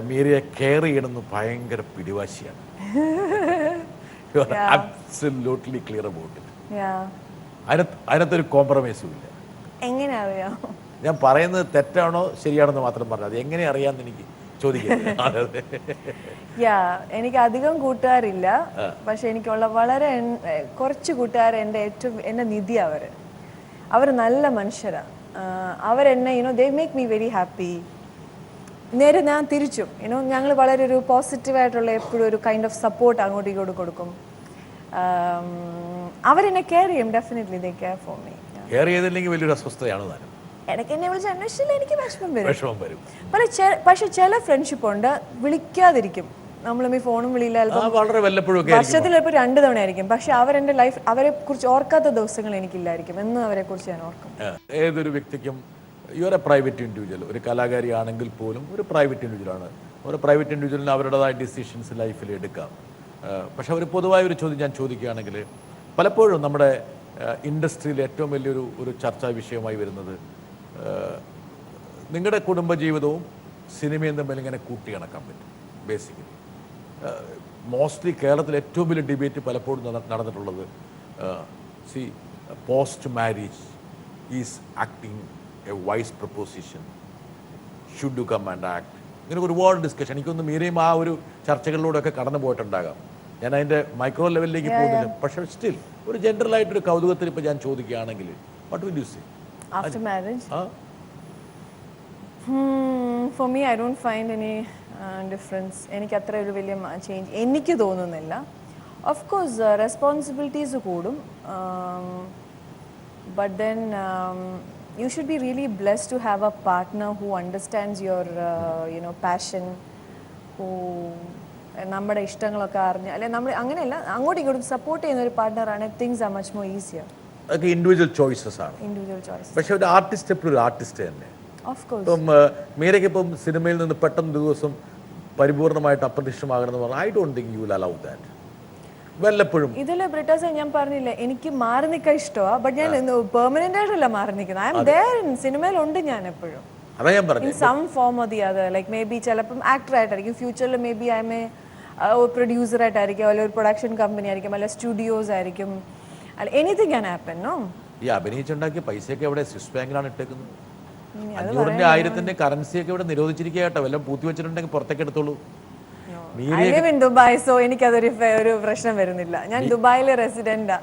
മീരയെ കെയർ ചെയ്യണമെന്ന് ഭയങ്കര പിടിവാശിയാണ്. Absolutely clear about it. അതിനകത്തൊരു കോംപ്രമൈസും ഇല്ല. എങ്ങനെ അറിയാം? ഞാൻ പറയുന്നത് തെറ്റാണോ ശരിയാണെന്ന് മാത്രം പറഞ്ഞാൽ അത് എങ്ങനെ അറിയാമെന്ന് എനിക്ക് ചോദിക്കുന്നത്. എനിക്ക് അധികം കൂട്ടുകാരില്ല. പക്ഷെ എനിക്കുള്ള വളരെ കുറച്ച് കൂട്ടുകാർ എൻ്റെ നിധി. അവർ നല്ല മനുഷ്യരാണ്. അവരെന്നെ they make me very happy. നേരെ ഞാൻ തിരിച്ചും ഞങ്ങൾ വളരെ ഒരു പോസിറ്റീവായിട്ടുള്ള എപ്പോഴും ഒരു കൈൻഡ് ഓഫ് സപ്പോർട്ട് അങ്ങോട്ടും ഇങ്ങോട്ടും കൊടുക്കും. അവരെന്നെ കെയർ ചെയ്യും. Definitely they care for me. Care ചെയ്തില്ലെങ്കിൽ വലിയൊരു അസ്വസ്ഥതയാണ് താനും. ഇടയ്ക്ക് എന്നെ വിളിച്ച് അന്വേഷിച്ചില്ല എനിക്ക് വിഷമം വരും. പക്ഷെ ചില ഫ്രണ്ട്ഷിപ്പ് ഉണ്ട് വിളിക്കാതിരിക്കും. നമ്മളും ഈ ഫോണും വിളിയില്ലാതെ വർഷത്തിൽ ചിലപ്പോൾ 2 തവണ ആയിരിക്കും. പക്ഷെ അവരെൻ്റെ ലൈഫ് അവരെ കുറിച്ച് ഓർക്കാത്ത ദിവസങ്ങൾ എനിക്കില്ലായിരിക്കും. എന്നും അവരെ കുറിച്ച് ഞാൻ ഓർക്കും. ഏതൊരു വ്യക്തിക്കും യുവർ എ പ്രൈവറ്റ് ഇൻഡിവിജ്വൽ. ഒരു കലാകാരി ആണെങ്കിൽ പോലും ഒരു പ്രൈവറ്റ് ഇൻഡിവിജ്വലാണ്. ഒരു പ്രൈവറ്റ് ഇൻഡിവിജ്വലിന് അവരുടേതായ ഡിസിഷൻസ് ലൈഫിൽ എടുക്കാം. പക്ഷെ ഒരു പൊതുവായ ഒരു ചോദ്യം ഞാൻ ചോദിക്കുകയാണെങ്കിൽ പലപ്പോഴും നമ്മുടെ ഇൻഡസ്ട്രിയിൽ ഏറ്റവും വലിയൊരു ചർച്ചാ വിഷയമായി വരുന്നത് നിങ്ങളുടെ കുടുംബജീവിതവും സിനിമയും തമ്മിൽ ഇങ്ങനെ കൂട്ടിയിണക്കാൻ പറ്റും. ബേസിക്കലി മോസ്റ്റ്ലി കേരളത്തിൽ ഏറ്റവും വലിയ ഡിബേറ്റ് പലപ്പോഴും നടന്നിട്ടുള്ളത് post marriage is acting a wise proposition, should you come and act. ഇങ്ങനെ ഒരുപാട് ഡിസ്കഷൻ. എനിക്കൊന്ന് മീരയും ആ ഒരു ചർച്ചകളിലൂടെയൊക്കെ കടന്നു പോയിട്ടുണ്ടാകാം. ഞാൻ അതിൻ്റെ മൈക്രോ ലെവലിലേക്ക് പോകുന്നില്ല. പക്ഷേ സ്റ്റിൽ ഒരു ജനറലായിട്ടൊരു കൗതുകത്തിൽ ഇപ്പോൾ ഞാൻ ചോദിക്കുകയാണെങ്കിൽ what will you say? After marriage? For me, I don't find any difference. എനിക്ക് അത്ര ഒരു വലിയ ചേഞ്ച് എനിക്ക് തോന്നുന്നില്ല. ഓഫ് കോഴ്സ് റെസ്പോൺസിബിലിറ്റീസ് കൂടും, but then you should be really blessed to have a partner who understands your passion, who നമ്മുടെ ഇഷ്ടങ്ങളൊക്കെ അറിഞ്ഞ് അല്ലെ നമ്മൾ അങ്ങനെയല്ല അങ്ങോട്ടും ഇങ്ങോട്ടും സപ്പോർട്ട് ചെയ്യുന്ന ഒരു പാർട്ട്ണറാണ്. Things are much more easier. അതൊക്കെ ഇൻഡിവിജ്വൽ ചോയ്സസ് ആണ്. Individual choice. പക്ഷെ ഒരു ആർട്ടിസ്റ്റ് എപ്പോഴും ഒരു ആർട്ടിസ്റ്റ് തന്നെ. Of course. ഇപ്പം മീരയ്ക്ക് ഇപ്പം സിനിമയിൽ നിന്ന് പെട്ടെന്ന് ദിവസം പരിപൂർണമായിട്ട് അപ്രത്യക്ഷമാകണമെന്ന് പറഞ്ഞാൽ I don't think you will allow that. വല്ലപ്പോഴും ഇതില് ബ്രിട്ടാസ് ഞാൻ പറഞ്ഞില്ലേ എനിക്ക് മാറി നിൽക്കാൻ ഇഷ്ടമാ, ബട്ട് ഞാൻ പെർമനന്റ് ആയിട്ടല്ല മാറി നിൽക്കുന്നത്. ഐ എം ദേർ ഇൻ സിനിമയിലുണ്ട് ഞാൻ എപ്പോഴും. അതാ ഞാൻ പറഞ്ഞു. In some form or the other, like maybe ചിലപ്പം ആക്ടർ ആയിട്ടായിരിക്കും, ഫ്യൂച്ചറിൽ maybe I am a producer ആയിട്ടായിരിക്കും, അല്ലെങ്കിൽ ഒരു പ്രൊഡക്ഷൻ കമ്പനി ആയിരിക്കും, അല്ലെങ്കിൽ സ്റ്റുഡിയോസ് ആയിരിക്കും, അല്ല എനിത്തിങ് ക്യാൻ ഹാപ്പൻ. നോ, ഈ അഭിനയിച്ചുണ്ടാക്കിയ പൈസയൊക്കെ എവിടെ സ്വിസ് ബാങ്കിലാണ് ഇട്ടേക്കുന്നത്? 500-ന്റെ 1000-ന്റെ കറൻസിയൊക്കെ ഇവിടെ നിരോധിച്ചിരിക്കുക കേട്ടോ. വല്ലതും പൂത്തി വെച്ചിട്ടുണ്ടെങ്കിൽ പുറത്തേക്ക് എടുത്തോളൂ. I live in Dubai, so എനിക്കതൊരു ഒരു പ്രശ്നം വരുന്നില്ല. ഞാൻ ദുബായിലെ റെസിഡന്റാ.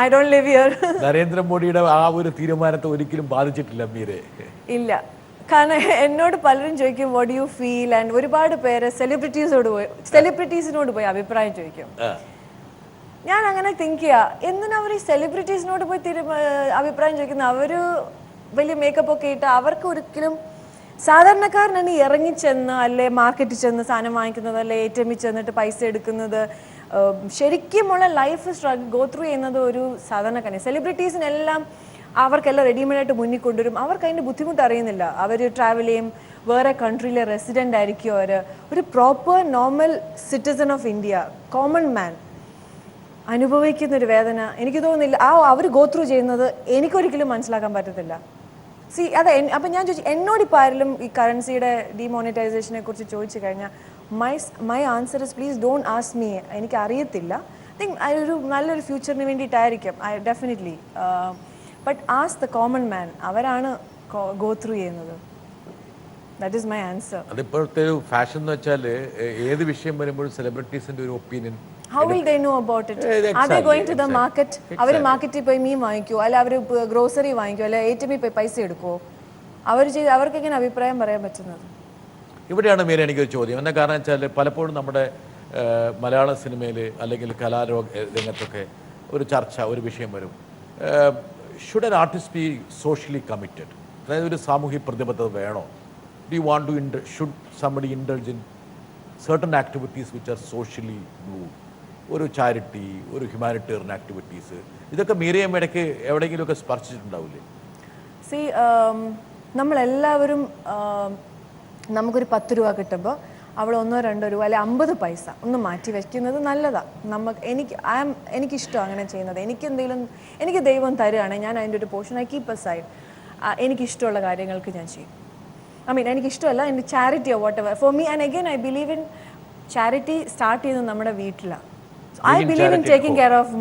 I don't live here. നരേന്ദ്രമോദിയുടെ ആ ഒരു തീരുമാനത്തെ ഒരിക്കലും ബാധിച്ചിട്ടില്ല മീരെ? ഇല്ല, കാരണം എന്നോട് പലരും ചോദിക്കും വാട്ട് യു ഫീൽ, ആൻഡ് ഒരുപാട് പേര് സെലിബ്രിറ്റീസിനോട് പോയി അഭിപ്രായം ചോദിക്കും. ഞാൻ അങ്ങനെ തിങ്ക് ചെയ്യാ, എന്തിനാ അവർ ഈ സെലിബ്രിറ്റീസിനോട് പോയി അഭിപ്രായം ചോദിക്കുന്നത്? അവര് വലിയ മേക്കപ്പ് ഒക്കെ ഇട്ട് അവർക്ക് ഒരിക്കലും സാധാരണക്കാരനാണ് ഇറങ്ങിച്ചെന്ന് അല്ലെ മാർക്കറ്റിൽ ചെന്ന് സാധനം വാങ്ങിക്കുന്നത്, അല്ലെ ഏറ്റവും ചെന്നിട്ട് പൈസ എടുക്കുന്നത്, ശരിക്കുമുള്ള ലൈഫ് സ്ട്രഗിൾ ഗോ ത്രൂ ചെയ്യുന്നത് ഒരു സാധാരണക്കാരൻ. സെലിബ്രിറ്റീസിനെല്ലാം അവർക്കെല്ലാം റെഡിമെയ്ഡായിട്ട് മുന്നിൽ കൊണ്ടുവരും. അവർക്ക് അതിൻ്റെ ബുദ്ധിമുട്ട് അറിയുന്നില്ല. അവർ ട്രാവൽ ചെയ്യും, വേറെ കൺട്രിയിലെ റെസിഡൻ്റ് ആയിരിക്കും അവർ. ഒരു proper normal citizen of India, common man അനുഭവിക്കുന്ന ഒരു വേദന എനിക്ക് തോന്നുന്നില്ല അവർ ഗോ ത്രൂ ചെയ്യുന്നത് എനിക്കൊരിക്കലും മനസ്സിലാക്കാൻ പറ്റത്തില്ല. സി അതെ. അപ്പം ഞാൻ ചോദിച്ചു, എന്നോടിപ്പോൾ ആരെങ്കിലും ഈ കറൻസിയുടെ ഡിമോണിറ്റൈസേഷനെ കുറിച്ച് ചോദിച്ചു കഴിഞ്ഞാൽ my answer is please don't ask me. എനിക്ക് അറിയത്തില്ല. ഐ തിങ്ക് ഒരു നല്ലൊരു ഫ്യൂച്ചറിന് വേണ്ടിയിട്ടായിരിക്കും definitely, but ask the common man. അവരാണ് ഗോ ത്രൂ ചെയ്യുന്നത്. That is my answer. അതിപ്പോഴത്തെ ഒരു ഫാഷൻ എന്ന് വെച്ചാൽ ഏത് വിഷയം വരുമ്പോഴും സെലിബ്രിറ്റീസിന്റെ ഒരു opinion. How will they know about it? Are they going to the market? അവർ മാർക്കറ്റിൽ പോയി മീൻ വാങ്ങിക്കുമോ, അല്ല അവർ ഗ്രോസറി വാങ്ങിക്കുമോ, അല്ല ATM പോയി പൈസ എടുക്കുമോ? അവർക്ക് എങ്ങനെ അഭിപ്രായം പറയാൻ പറ്റുന്നത്? ഇവിടെയാണ് മീര എനിക്കൊരു ചോദ്യം. എന്താ കാരണം വെച്ചാൽ പലപ്പോഴും നമ്മുടെ മലയാള സിനിമയിൽ അല്ലെങ്കിൽ കലാരംഗത്തൊക്കെ ഒരു ചർച്ച, ഒരു വിഷയം വരും. Should an artist be socially committed? അതായത് ഒരു സാമൂഹ്യ പ്രതിബദ്ധത വേണോ? Do you want to should somebody indulge in certain activities which are socially blue? ഒരു ചാരിറ്റി, ഒരു ഹ്യൂമാനിറ്റേറിയൻ ആക്ടിവിറ്റീസ്, ഇതൊക്കെ മീരയും ഇടയ്ക്ക് എവിടെയെങ്കിലുമൊക്കെ സ്പർശിച്ചിട്ടുണ്ടാവില്ലേ? സി നമ്മളെല്ലാവരും നമുക്കൊരു 10 രൂപ കിട്ടുമ്പോൾ അവൾ 1-2 രൂപ അല്ലെ 50 പൈസ ഒന്ന് മാറ്റി വയ്ക്കുന്നത് നല്ലതാണ്. എനിക്കിഷ്ടം അങ്ങനെ ചെയ്യുന്നത്. എനിക്ക് ദൈവം തരുകയാണെങ്കിൽ ഞാൻ അതിൻ്റെ ഒരു portion I keep aside. എനിക്കിഷ്ടമുള്ള കാര്യങ്ങൾക്ക് ഞാൻ ചെയ്യും. എനിക്കിഷ്ടമല്ല എൻ്റെ ചാരിറ്റിയോ whatever for me. And again I believe in charity start ചെയ്യുന്നത് നമ്മുടെ വീട്ടിലാണ്. I believe in taking care of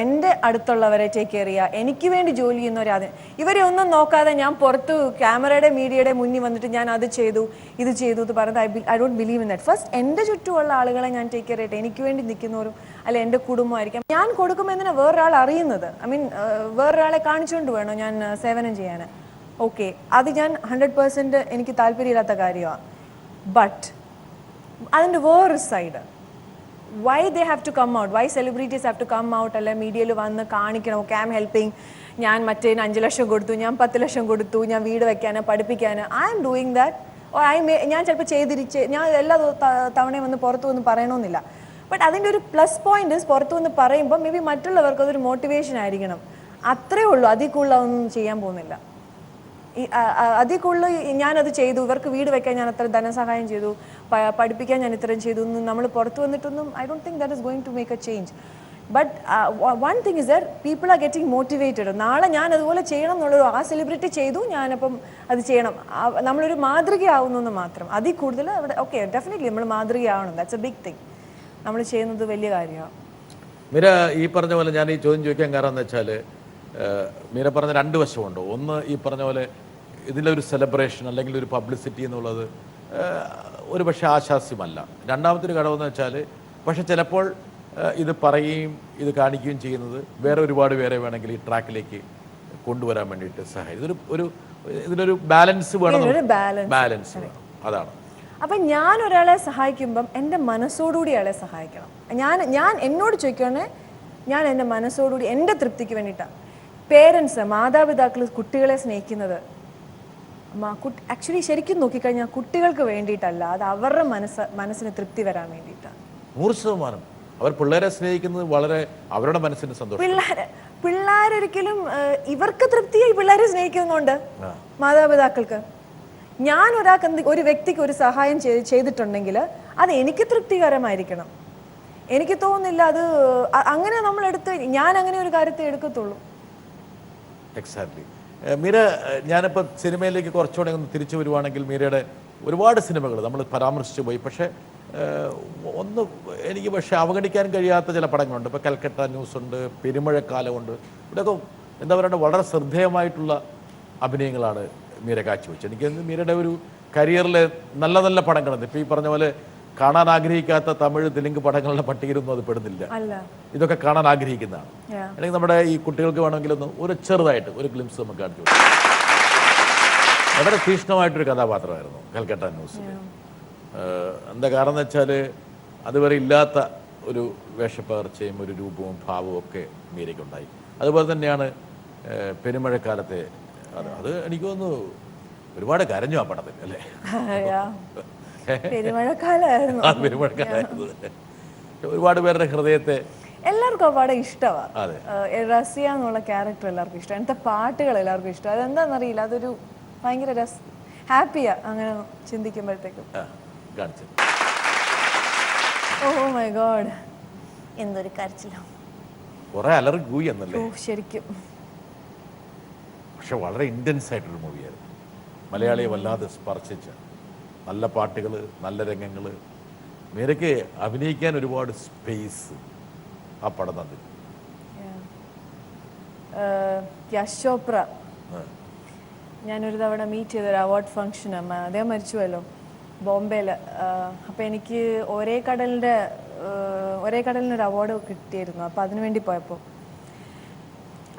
എൻ്റെ അടുത്തുള്ളവരെ ടേക്ക് കെയർ ചെയ്യുക. എനിക്ക് വേണ്ടി ജോലി ചെയ്യുന്നവരാദ്യം ഇവരെ ഒന്നും നോക്കാതെ ഞാൻ പുറത്ത് ക്യാമറയുടെ മീഡിയയുടെ മുന്നിൽ വന്നിട്ട് ഞാൻ അത് ചെയ്തു ഇത് ചെയ്തു എന്ന് പറഞ്ഞത് I don't believe in that. First എൻ്റെ ചുറ്റുമുള്ള ആളുകളെ ഞാൻ ടേക്ക് കെയർ ചെയ്യട്ടെ. എനിക്ക് വേണ്ടി നിൽക്കുന്നവരും അല്ല എൻ്റെ കുടുംബമായിരിക്കാം. ഞാൻ കൊടുക്കുമ്പോൾ എന്തിനാ വേറൊരാൾ അറിയുന്നത്? വേറൊരാളെ കാണിച്ചുകൊണ്ട് വേണോ ഞാൻ സേവനം ചെയ്യാൻ? ഓക്കെ, അത് ഞാൻ 100% എനിക്ക് താല്പര്യമില്ലാത്ത കാര്യമാണ്. ബട്ട് അതിൻ്റെ വേറൊരു side, why they have to come out, why celebrities have to come out, അല്ലെ മീഡിയയിൽ വന്ന് കാണിക്കണം, ഓക്കെ ഐ ആം ഹെൽപ്പിംഗ്, ഞാൻ മറ്റേന് 5 ലക്ഷം കൊടുത്തു, ഞാൻ 10 ലക്ഷം കൊടുത്തു, ഞാൻ വീട് വെക്കാനോ പഠിപ്പിക്കാനോ, ഐ ആം ഡൂയിങ് ദാറ്റ്. ഞാൻ ചിലപ്പോൾ ഞാൻ എല്ലാ തവണയും വന്ന് പുറത്തു വന്ന് പറയണമെന്നില്ല. ബട്ട് അതിൻ്റെ ഒരു പ്ലസ് പോയിന്റ് പുറത്തു വന്ന് പറയുമ്പോൾ മേ ബി മറ്റുള്ളവർക്ക് അതൊരു മോട്ടിവേഷൻ ആയിരിക്കണം. അത്രേ ഉള്ളൂ. അതിൽ കൂടുതലൊന്നും ചെയ്യാൻ പോകുന്നില്ല. അതിൽ കൂടുതൽ ഞാനത് ചെയ്തു, ഇവർക്ക് വീട് വെക്കാൻ ഞാൻ അത്ര ധനസഹായം ചെയ്തു, പഠിപ്പിക്കാൻ ഞാൻ ഇത്രയും ചെയ്തു, നമ്മൾ പുറത്ത് വന്നിട്ടൊന്നും I don't think that is going to make a change. But one thing is that people are getting motivated. നാളെ ഞാൻ അതുപോലെ ചെയ്യണം എന്നുള്ളൊരു ആ സെലിബ്രിറ്റി ചെയ്തു, ഞാനപ്പം അത് ചെയ്യണം, നമ്മളൊരു മാതൃകയാവുന്നു മാത്രം. അതിൽ കൂടുതൽ അവിടെ ഓക്കെ ഡെഫിനറ്റ്ലി നമ്മൾ മാതൃകയാവണം. That's a big thing. നമ്മൾ ചെയ്യുന്നത് വലിയ കാര്യമാണ്. മീര ഈ പറഞ്ഞ പോലെ ഞാൻ ഈ ചോദ്യം ചോദിക്കാൻ കാരണം എന്ന് വെച്ചാൽ മീര പറഞ്ഞ 2 വശമുണ്ട്. ഒന്ന് ഈ പറഞ്ഞ പോലെ ഇതിലൊരു സെലിബ്രേഷൻ അല്ലെങ്കിൽ ഒരു പബ്ലിസിറ്റി എന്നുള്ളത് ഒരു പക്ഷേ ആശാസ്യമല്ല. രണ്ടാമത്തെ ഒരു ഘടകമെന്ന് വെച്ചാൽ പക്ഷെ ചിലപ്പോൾ ഇത് പറയുകയും ഇത് കാണിക്കുകയും ചെയ്യുന്നത് വേറെ ഒരുപാട് പേരെ വേണമെങ്കിൽ ഈ ട്രാക്കിലേക്ക് കൊണ്ടുവരാൻ വേണ്ടിയിട്ട് സഹായിക്കും. ഇതിനൊരു ബാലൻസ് വേണം, ഒരു balance. ബാലൻസ് വേണം, അതാണ്. അപ്പം ഞാൻ ഒരാളെ സഹായിക്കുമ്പം എൻ്റെ മനസ്സോടുകൂടി അയാളെ സഹായിക്കണം. ഞാൻ എന്നോട് ചോദിക്കുകയാണെങ്കിൽ ഞാൻ എൻ്റെ മനസ്സോടുകൂടി എൻ്റെ തൃപ്തിക്ക് വേണ്ടിയിട്ടാണ്. പേരൻസ്, മാതാപിതാക്കൾ കുട്ടികളെ സ്നേഹിക്കുന്നത് ആക്ച്വലി ശരിക്കും നോക്കിക്കഴിഞ്ഞാൽ കുട്ടികൾക്ക് വേണ്ടിയിട്ടല്ല, അത് അവരുടെ മനസ്സിന് തൃപ്തി വരാൻ വേണ്ടിയിട്ടാണ്. 100% അവർ പിള്ളേരെ സ്നേഹിക്കുന്നത് വളരെ അവരുടെ മനസ്സിന് സന്തോഷം. പിള്ളേരൊരിക്കലും ഇവർക്ക് തൃപ്തിയായി പിള്ളേരെ സ്നേഹിക്കുന്നുണ്ട് മാതാപിതാക്കൾക്ക്. ഞാൻ ഒരു വ്യക്തിക്ക് ഒരു സഹായം ചെയ്തിട്ടുണ്ടെങ്കിൽ അത് എനിക്ക് തൃപ്തികരമായിരിക്കണം. എനിക്ക് തോന്നുന്നില്ല അത് അങ്ങനെ ഞാൻ അങ്ങനെ ഒരു കാര്യത്തെ എടുക്കത്തുള്ളൂ. എക്സാക്ട്ലി. മീര, ഞാനിപ്പോൾ സിനിമയിലേക്ക് കുറച്ചുകൂടെ ഒന്ന് തിരിച്ചു വരുവാണെങ്കിൽ മീരയുടെ ഒരുപാട് സിനിമകൾ നമ്മൾ പരാമർശിച്ചു പോയി. പക്ഷേ എനിക്ക് അവഗണിക്കാൻ കഴിയാത്ത ചില പടങ്ങളുണ്ട്. ഇപ്പോൾ കൽക്കട്ട ന്യൂസ് ഉണ്ട്, പെരുമഴക്കാലമുണ്ട്. ഇവിടെയൊക്കെ എന്താ പറയുക, വളരെ ശ്രദ്ധേയമായിട്ടുള്ള അഭിനയങ്ങളാണ് മീര കാഴ്ചവെച്ചത്. എനിക്ക് മീരയുടെ ഒരു കരിയറിലെ നല്ല നല്ല പടങ്ങളുണ്ട്. ഇപ്പോൾ ഈ പറഞ്ഞ പോലെ കാണാൻ ആഗ്രഹിക്കാത്ത തമിഴ് തെലുങ്ക് പടങ്ങളുടെ പട്ടികയിലൊന്നും അത് പെടുന്നില്ല. ഇതൊക്കെ കാണാൻ ആഗ്രഹിക്കുന്നതാണ്. അല്ലെങ്കിൽ നമ്മുടെ ഈ കുട്ടികൾക്ക് വേണമെങ്കിലൊന്ന് ഒരു ചെറുതായിട്ട് ഒരു ഗ്ലിംസ് നമുക്ക് കാണിച്ചു. വളരെ തീക്ഷ്ണമായിട്ടൊരു കഥാപാത്രമായിരുന്നു കൽക്കട്ട ന്യൂസിൽ. എന്താ കാരണം എന്ന് വെച്ചാൽ അതുവരെ ഇല്ലാത്ത ഒരു വേഷപ്പകർച്ചയും ഒരു രൂപവും ഭാവവും ഒക്കെ മീരയ്ക്കുണ്ടായി. അതുപോലെ തന്നെയാണ് പെരുമഴക്കാലത്തെ അത് എനിക്ക് തോന്നുന്നു ഒരുപാട് കരഞ്ഞു ആ പടത്തിൽ, അല്ലേ? പെരുമഴക്കാലമായിരുന്നു. ഒരുപാട് പേരുടെ ഹൃദയത്തെ എല്ലാവർക്കും ആ പടം ഇഷ്ടമാണ്. റസിയ എന്നുള്ള ക്യാരക്ടർ എല്ലാവർക്കും ഇഷ്ടമാണ്. അങ്ങനത്തെ പാട്ടുകൾ എല്ലാവർക്കും ഇഷ്ടം. അതെന്താണെന്നറിയില്ല, അതൊരു ഭയങ്കര ഹാപ്പിയാ അങ്ങനെ ചിന്തിക്കുമ്പോഴത്തേക്കും. ഓ മൈ ഗോഡ്, എന്തൊരു കരച്ചിലോ, കുറെ അലറി കൂയി എന്നല്ലേ ശരിക്കും. പക്ഷെ വളരെ ഇന്റൻസ് ആയിട്ടൊരു മൂവിയായിരുന്നു. മലയാളിയെ വല്ലാതെ സ്പർശിച്ച നല്ല പാട്ടുകൾ, നല്ല രംഗങ്ങൾ. മീരയ്ക്ക് അഭിനയിക്കാൻ ഒരുപാട് സ്പേസ് ആ പടം തന്നില്ല. യശ് ചോപ്ര ഞാനൊരു തവണ മീറ്റ് ചെയ്തൊരു അവാർഡ് ഫംഗ്ഷൻ, അദ്ദേഹം മരിച്ചുവല്ലോ, ബോംബെയിൽ. അപ്പോൾ എനിക്ക് ഒരേ കടലിനൊരു അവാർഡ് കിട്ടിയിരുന്നു. അപ്പോൾ അതിനു വേണ്ടി പോയപ്പോൾ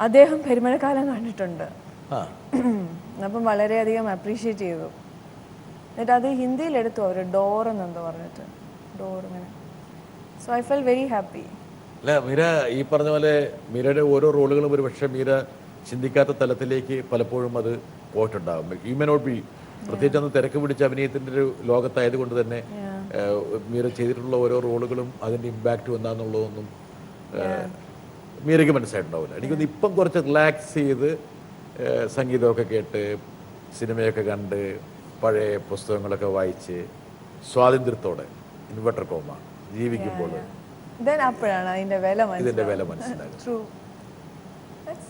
അദ്ദേഹം പെരുമഴക്കാലം കണ്ടിട്ടുണ്ട്. അപ്പം വളരെയധികം അപ്രീഷിയേറ്റ് ചെയ്തു. എന്നിട്ട് അത് ഹിന്ദിയിൽ എടുത്തു അവർ, ഡോർ എന്നെന്തോ പറഞ്ഞിട്ട്, ഡോർ ഇങ്ങനെ. So I felt very happy. അല്ല മീര, ഈ പറഞ്ഞ പോലെ മീരയുടെ ഓരോ റോളുകളും ഒരു പക്ഷേ മീര ചിന്തിക്കാത്ത തലത്തിലേക്ക് പലപ്പോഴും അത് പോയിട്ടുണ്ടാകും. യു മേ നോട്ട് ബി, പ്രത്യേകിച്ച് അന്ന് തിരക്ക് പിടിച്ച അഭിനയത്തിൻ്റെ ഒരു ലോകത്തായത് കൊണ്ട് തന്നെ മീര ചെയ്തിട്ടുള്ള ഓരോ റോളുകളും അതിൻ്റെ ഇമ്പാക്റ്റ് എന്താണെന്നുള്ളതൊന്നും മീരയ്ക്ക് മനസ്സിലായിട്ടുണ്ടാവില്ല. എനിക്കൊന്ന് ഇപ്പം കുറച്ച് റിലാക്സ് ചെയ്ത് സംഗീതമൊക്കെ കേട്ട് സിനിമയൊക്കെ കണ്ട് പഴയ പുസ്തകങ്ങളൊക്കെ വായിച്ച് സ്വാതന്ത്ര്യത്തോടെ ഇൻവെർട്ടർ കോമ ജീവിക്കുമ്പോൾ അപ്പോഴാണ് ഇതിന്റെ വില മനസ്സിലാകും.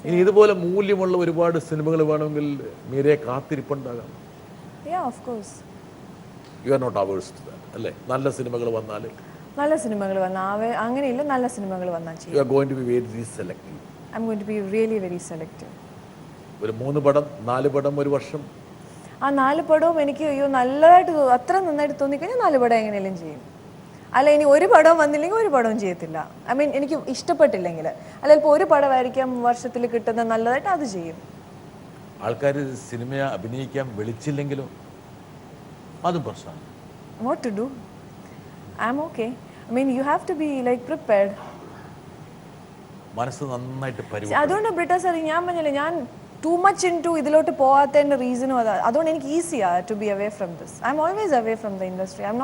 ഇനി ഇതുപോലെ മൂല്യമുള്ള ഒരുപാട് സിനിമകൾ വേണമെങ്കിൽ മീരയെ കാത്തിരിപ്പുണ്ടാകാം. You are not averse to that, അല്ലേ? നല്ല സിനിമകൾ വന്നാൽ അങ്ങനെയില്ല, നല്ല സിനിമകൾ വന്നാൽ you are going to be very selective. I am going to be really very selective. ഒരു 3 പടം 4 പടം ഒരു വർഷം. ആ 4 പടവും എനിക്ക് നല്ലതായിട്ട് അത്ര നന്നായിട്ട് തോന്നിക്കഴിഞ്ഞാൽ 4 പടം എങ്ങനെയെങ്കിലും ചെയ്യും. അല്ല, ഇനി ഒരു പടവും വന്നില്ലെങ്കിൽ ഒരു പടവും ചെയ്യത്തില്ല. ഐ മീൻ എനിക്ക് ഇഷ്ടപ്പെട്ടില്ലെങ്കിൽ, അല്ല ഇപ്പോൾ ഒരു പടമായിരിക്കാം വർഷത്തിൽ കിട്ടുന്ന നല്ലതായിട്ട് അത് ചെയ്യും. ആൾക്കാർ സിനിമ അഭിനയിക്കാൻ വിളിച്ചില്ലെങ്കിലോ അതും പ്രശ്നമാണ്. What to do? I am okay. I mean you have to be like prepared. മനസ്സ് നന്നായിട്ട് അതുകൊണ്ട് ബ്രിട്ടാ സാർ, ഞാൻ പറഞ്ഞില്ലേ, ഞാൻ ടു മച്ച് ഇൻ ടു ഇതിലോട്ട് പോകാത്തതിൻ്റെ റീസണും അതാണ്. അതുകൊണ്ട് എനിക്ക് ഈസിയാണ് to be away from this. I'm always away from the industry. I'm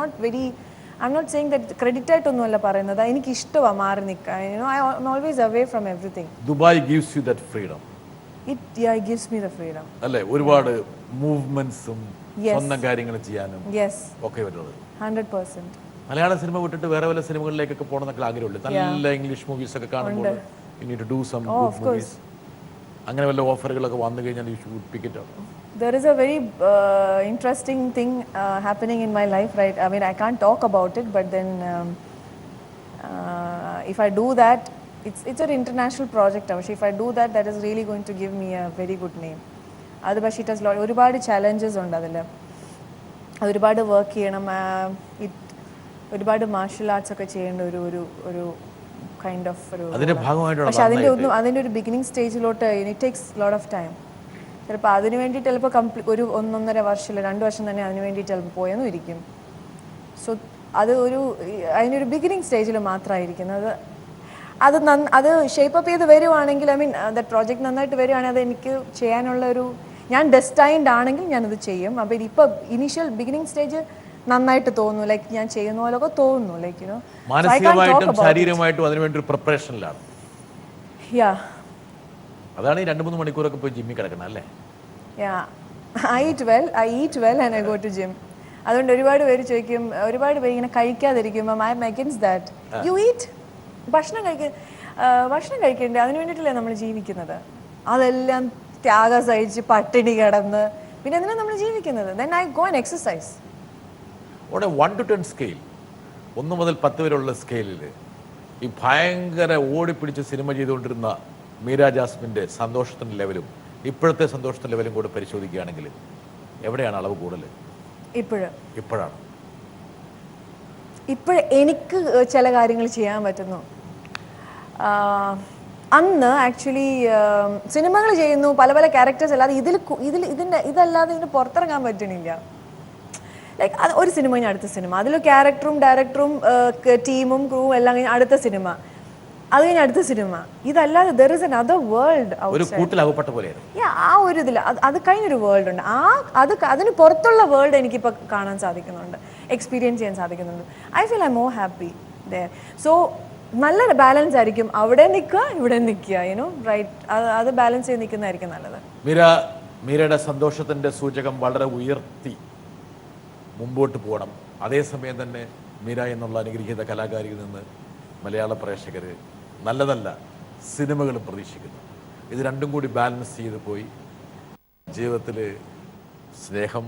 not saying that credit ആയിട്ടൊന്നുമല്ല പറയുന്നത്. എനിക്ക് ഇഷ്ടമാണ് മാറി നിൽക്കാൻ. I'm always away from everything. Dubai gives you that freedom. It gives me the freedom. അല്ലേ? ഒരുപാട് മൂവ്മെന്റ്സും സ്വന്തം കാര്യങ്ങൾ ചെയ്യാനും ഒക്കെ വരുന്നത്. 100%. മലയാള സിനിമ വിട്ടിട്ട് വേറെ വല്ല സിനിമകളിലേക്കൊക്കെ പോകണമെന്നൊക്കെ ആഗ്രഹമുണ്ട്. നല്ല ഇംഗ്ലീഷ് മൂവീസ് ഒക്കെ കാണുമ്പോൾ you need to do some good movies. അങ്ങനെ വല്ല ഓഫറുകളൊക്കെ വന്നു കഴിഞ്ഞാൽ you should pick it up. There is a very interesting thing happening in my life, right? I mean, I can't talk about it, but then if I do that, it's an international project. If I do that, that is really going to give me a very good name. അത് പക്ഷേ it has ഒരുപാട് challenges ഉണ്ട് അതിൽ. ഒരുപാട് വർക്ക് ചെയ്യണം, ഒരുപാട് മാർഷൽ ആർട്സ് ഒക്കെ ചെയ്യേണ്ട ഒരു കൈൻഡ് ഓഫ് ഒരു അതിന്റെ ഭാഗമായിട്ടാണ് പക്ഷെ അതിന്റെ ഒരു ബിഗിനിങ് സ്റ്റേജിലോട്ട് it takes lot of time. ചിലപ്പോൾ അതിന് വേണ്ടി ചിലപ്പോൾ ഒരു 1.5 വർഷം 2 വർഷം തന്നെ അതിന് വേണ്ടി ചിലപ്പോൾ പോയെന്നും ഇരിക്കും. സോ അത് അതിനൊരു ബിഗിനിങ് സ്റ്റേജിൽ മാത്രമായിരിക്കുന്നത്. അത് ഷേപ്പ് അപ്പ് ചെയ്ത് വരുവാണെങ്കിൽ ഐ മീൻ ദാറ്റ് പ്രോജക്റ്റ് നന്നായിട്ട് വരുവാണെങ്കിൽ അത് എനിക്ക് ചെയ്യാനുള്ള ഞാൻ ഡെസ്റ്റൈൻഡ് ആണെങ്കിൽ ഞാനത് ചെയ്യും. അപ്പോൾ ഇപ്പോൾ ഇനീഷ്യൽ ബിഗിനിങ് സ്റ്റേജ് നന്നായിട്ട് തോന്നുന്നു, ലൈക്ക് ഞാൻ ചെയ്യുന്ന പോലൊക്കെ തോന്നുന്നു, ലൈക്ക് യുനോ മാനസികമായിട്ടും ശാരീരികമായിട്ടും അതിനുവേണ്ടി ഒരു പ്രിപ്പറേഷനിലാണ്. യാ അതാണ് ഈ 2-3 മണിക്കൂറൊക്കെ പോയി ജിമ്മിൽ കിടക്കണം അല്ലേ? Ya I eat well and I go to gym. അതുകൊണ്ട് ഒരുപാട് പേര് ചോദിക്കും, ഒരുപാട് പേര് ഇങ്ങനെ കഴിക്കാതിരിക്കുമ്പോൾ I'm against that. You eat, ഭക്ഷണം കഴിക്കണ്ടേ, അതിന് വേണ്ടിയിട്ടല്ലേ നമ്മൾ ജീവിക്കുന്നത്. അതെല്ലാം ത്യാഗം സഹിച്ച് പട്ടിണി കിടന്ന് പിന്നെ എന്തിനാണ് നമ്മൾ ജീവിക്കുന്നത്? Then I go and exercise. അവിടെ 1 to 10 സ്കെയിൽ, 1 മുതൽ 10 വരെയുള്ള സ്കെയിലിൽ ഈ ഭയങ്കര ഓടിപ്പിടിച്ച് സിനിമ ചെയ്തുകൊണ്ടിരുന്ന മീര ജാസ്മിൻ്റെ സന്തോഷത്തിൻ്റെ ലെവലും ഇപ്പോഴത്തെ സന്തോഷത്തിൻ്റെ ലെവലും കൂടെ പരിശോധിക്കുകയാണെങ്കിൽ എവിടെയാണ് അളവ് കൂടുതൽ? ഇപ്പോഴാണ് എനിക്ക് ചില കാര്യങ്ങൾ ചെയ്യാൻ പറ്റുന്നു. അന്ന് ആക്ച്വലി സിനിമകൾ ചെയ്യുന്നു, പല പല ക്യാരക്ടേഴ്സ് അല്ലാതെ ഇതല്ലാതെ ഇതിന് പുറത്തിറങ്ങാൻ പറ്റണില്ല. ലൈക്ക് അത് ഒരു സിനിമ കഴിഞ്ഞാൽ അടുത്ത സിനിമ, അതിൽ ക്യാരക്ടറും ഡയറക്ടറും ടീമും ക്രൂവും എല്ലാം കഴിഞ്ഞ് അടുത്ത സിനിമ, അത് കഴിഞ്ഞ് അടുത്ത സിനിമ. ഇതല്ലാതെ ദർ ഇസ് അനദർ വേൾഡ് ആ ഒരു ഇതിൽ അത് കഴിഞ്ഞൊരു വേൾഡ് ഉണ്ട്. അതിന് പുറത്തുള്ള വേൾഡ് എനിക്കിപ്പോൾ കാണാൻ സാധിക്കുന്നുണ്ട്, എക്സ്പീരിയൻസ് ചെയ്യാൻ സാധിക്കുന്നുണ്ട്. I feel I more happy there. So നല്ല ബാലൻസ് ആയിരിക്കും, അവിടെ നിൽക്കുക ഇവിടെ നിൽക്കുക, യുനോ റൈറ്റ്. അത് ബാലൻസ് ചെയ്ത് നിൽക്കുന്നതായിരിക്കും നല്ലത്. മീരയുടെ സന്തോഷത്തിൻ്റെ സൂചകം വളരെ ഉയർത്തി മുമ്പോട്ട് പോകണം. അതേസമയം തന്നെ മീര എന്നുള്ള അനുഗ്രഹീത കലാകാരിയിൽ നിന്ന് മലയാള പ്രേക്ഷകർ നല്ല നല്ല സിനിമകളും പ്രതീക്ഷിക്കുന്നു. ഇത് രണ്ടും കൂടി ബാലൻസ് ചെയ്ത് പോയി ജീവിതത്തിൽ സ്നേഹം,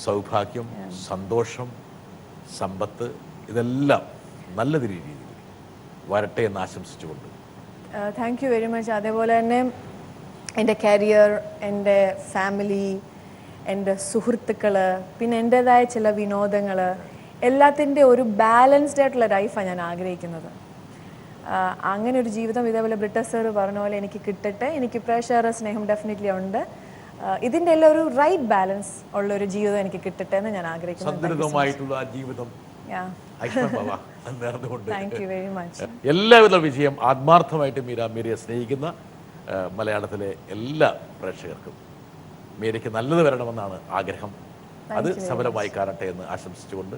സൗഭാഗ്യം, സന്തോഷം, സമ്പത്ത് ഇതെല്ലാം നല്ല രീതിയിൽ വരട്ടെ എന്ന് ആശംസിച്ചുകൊണ്ട് താങ്ക് യു വെരി മച്ച്. അതേപോലെ തന്നെ എൻ്റെ കരിയർ, എൻ്റെ ഫാമിലി, എൻ്റെ സുഹൃത്തുക്കൾ, പിന്നെ എൻ്റേതായ ചില വിനോദങ്ങൾ, എല്ലാത്തിൻ്റെ ഒരു ബാലൻസ്ഡ് ആയിട്ടുള്ള ലൈഫാണ് ഞാൻ ആഗ്രഹിക്കുന്നത്. അങ്ങനെ ഒരു ജീവിതം ഇതേപോലെ ബ്രിട്ടസ് സർ പറഞ്ഞ പോലെ എനിക്ക് കിട്ടട്ടെ. എനിക്ക് പ്രേക്ഷകരുടെ സ്നേഹം ഡെഫിനറ്റ്ലി ഉണ്ട്. ഇതിൻ്റെ എല്ലാം ഒരു റൈറ്റ് ബാലൻസ് ഉള്ളൊരു ജീവിതം എനിക്ക് കിട്ടട്ടെ എന്ന് ഞാൻ ആഗ്രഹിക്കുന്നു. എല്ലാവിധ വിജയം. ആത്മാർത്ഥമായിട്ട് മീരയെ സ്നേഹിക്കുന്ന മലയാളത്തിലെ എല്ലാ പ്രേക്ഷകർക്കും മീരയ്ക്ക് നല്ലത് വരണമെന്നാണ് ആഗ്രഹം. അത് സഫലമായി കാണട്ടെ എന്ന് ആശംസിച്ചുകൊണ്ട്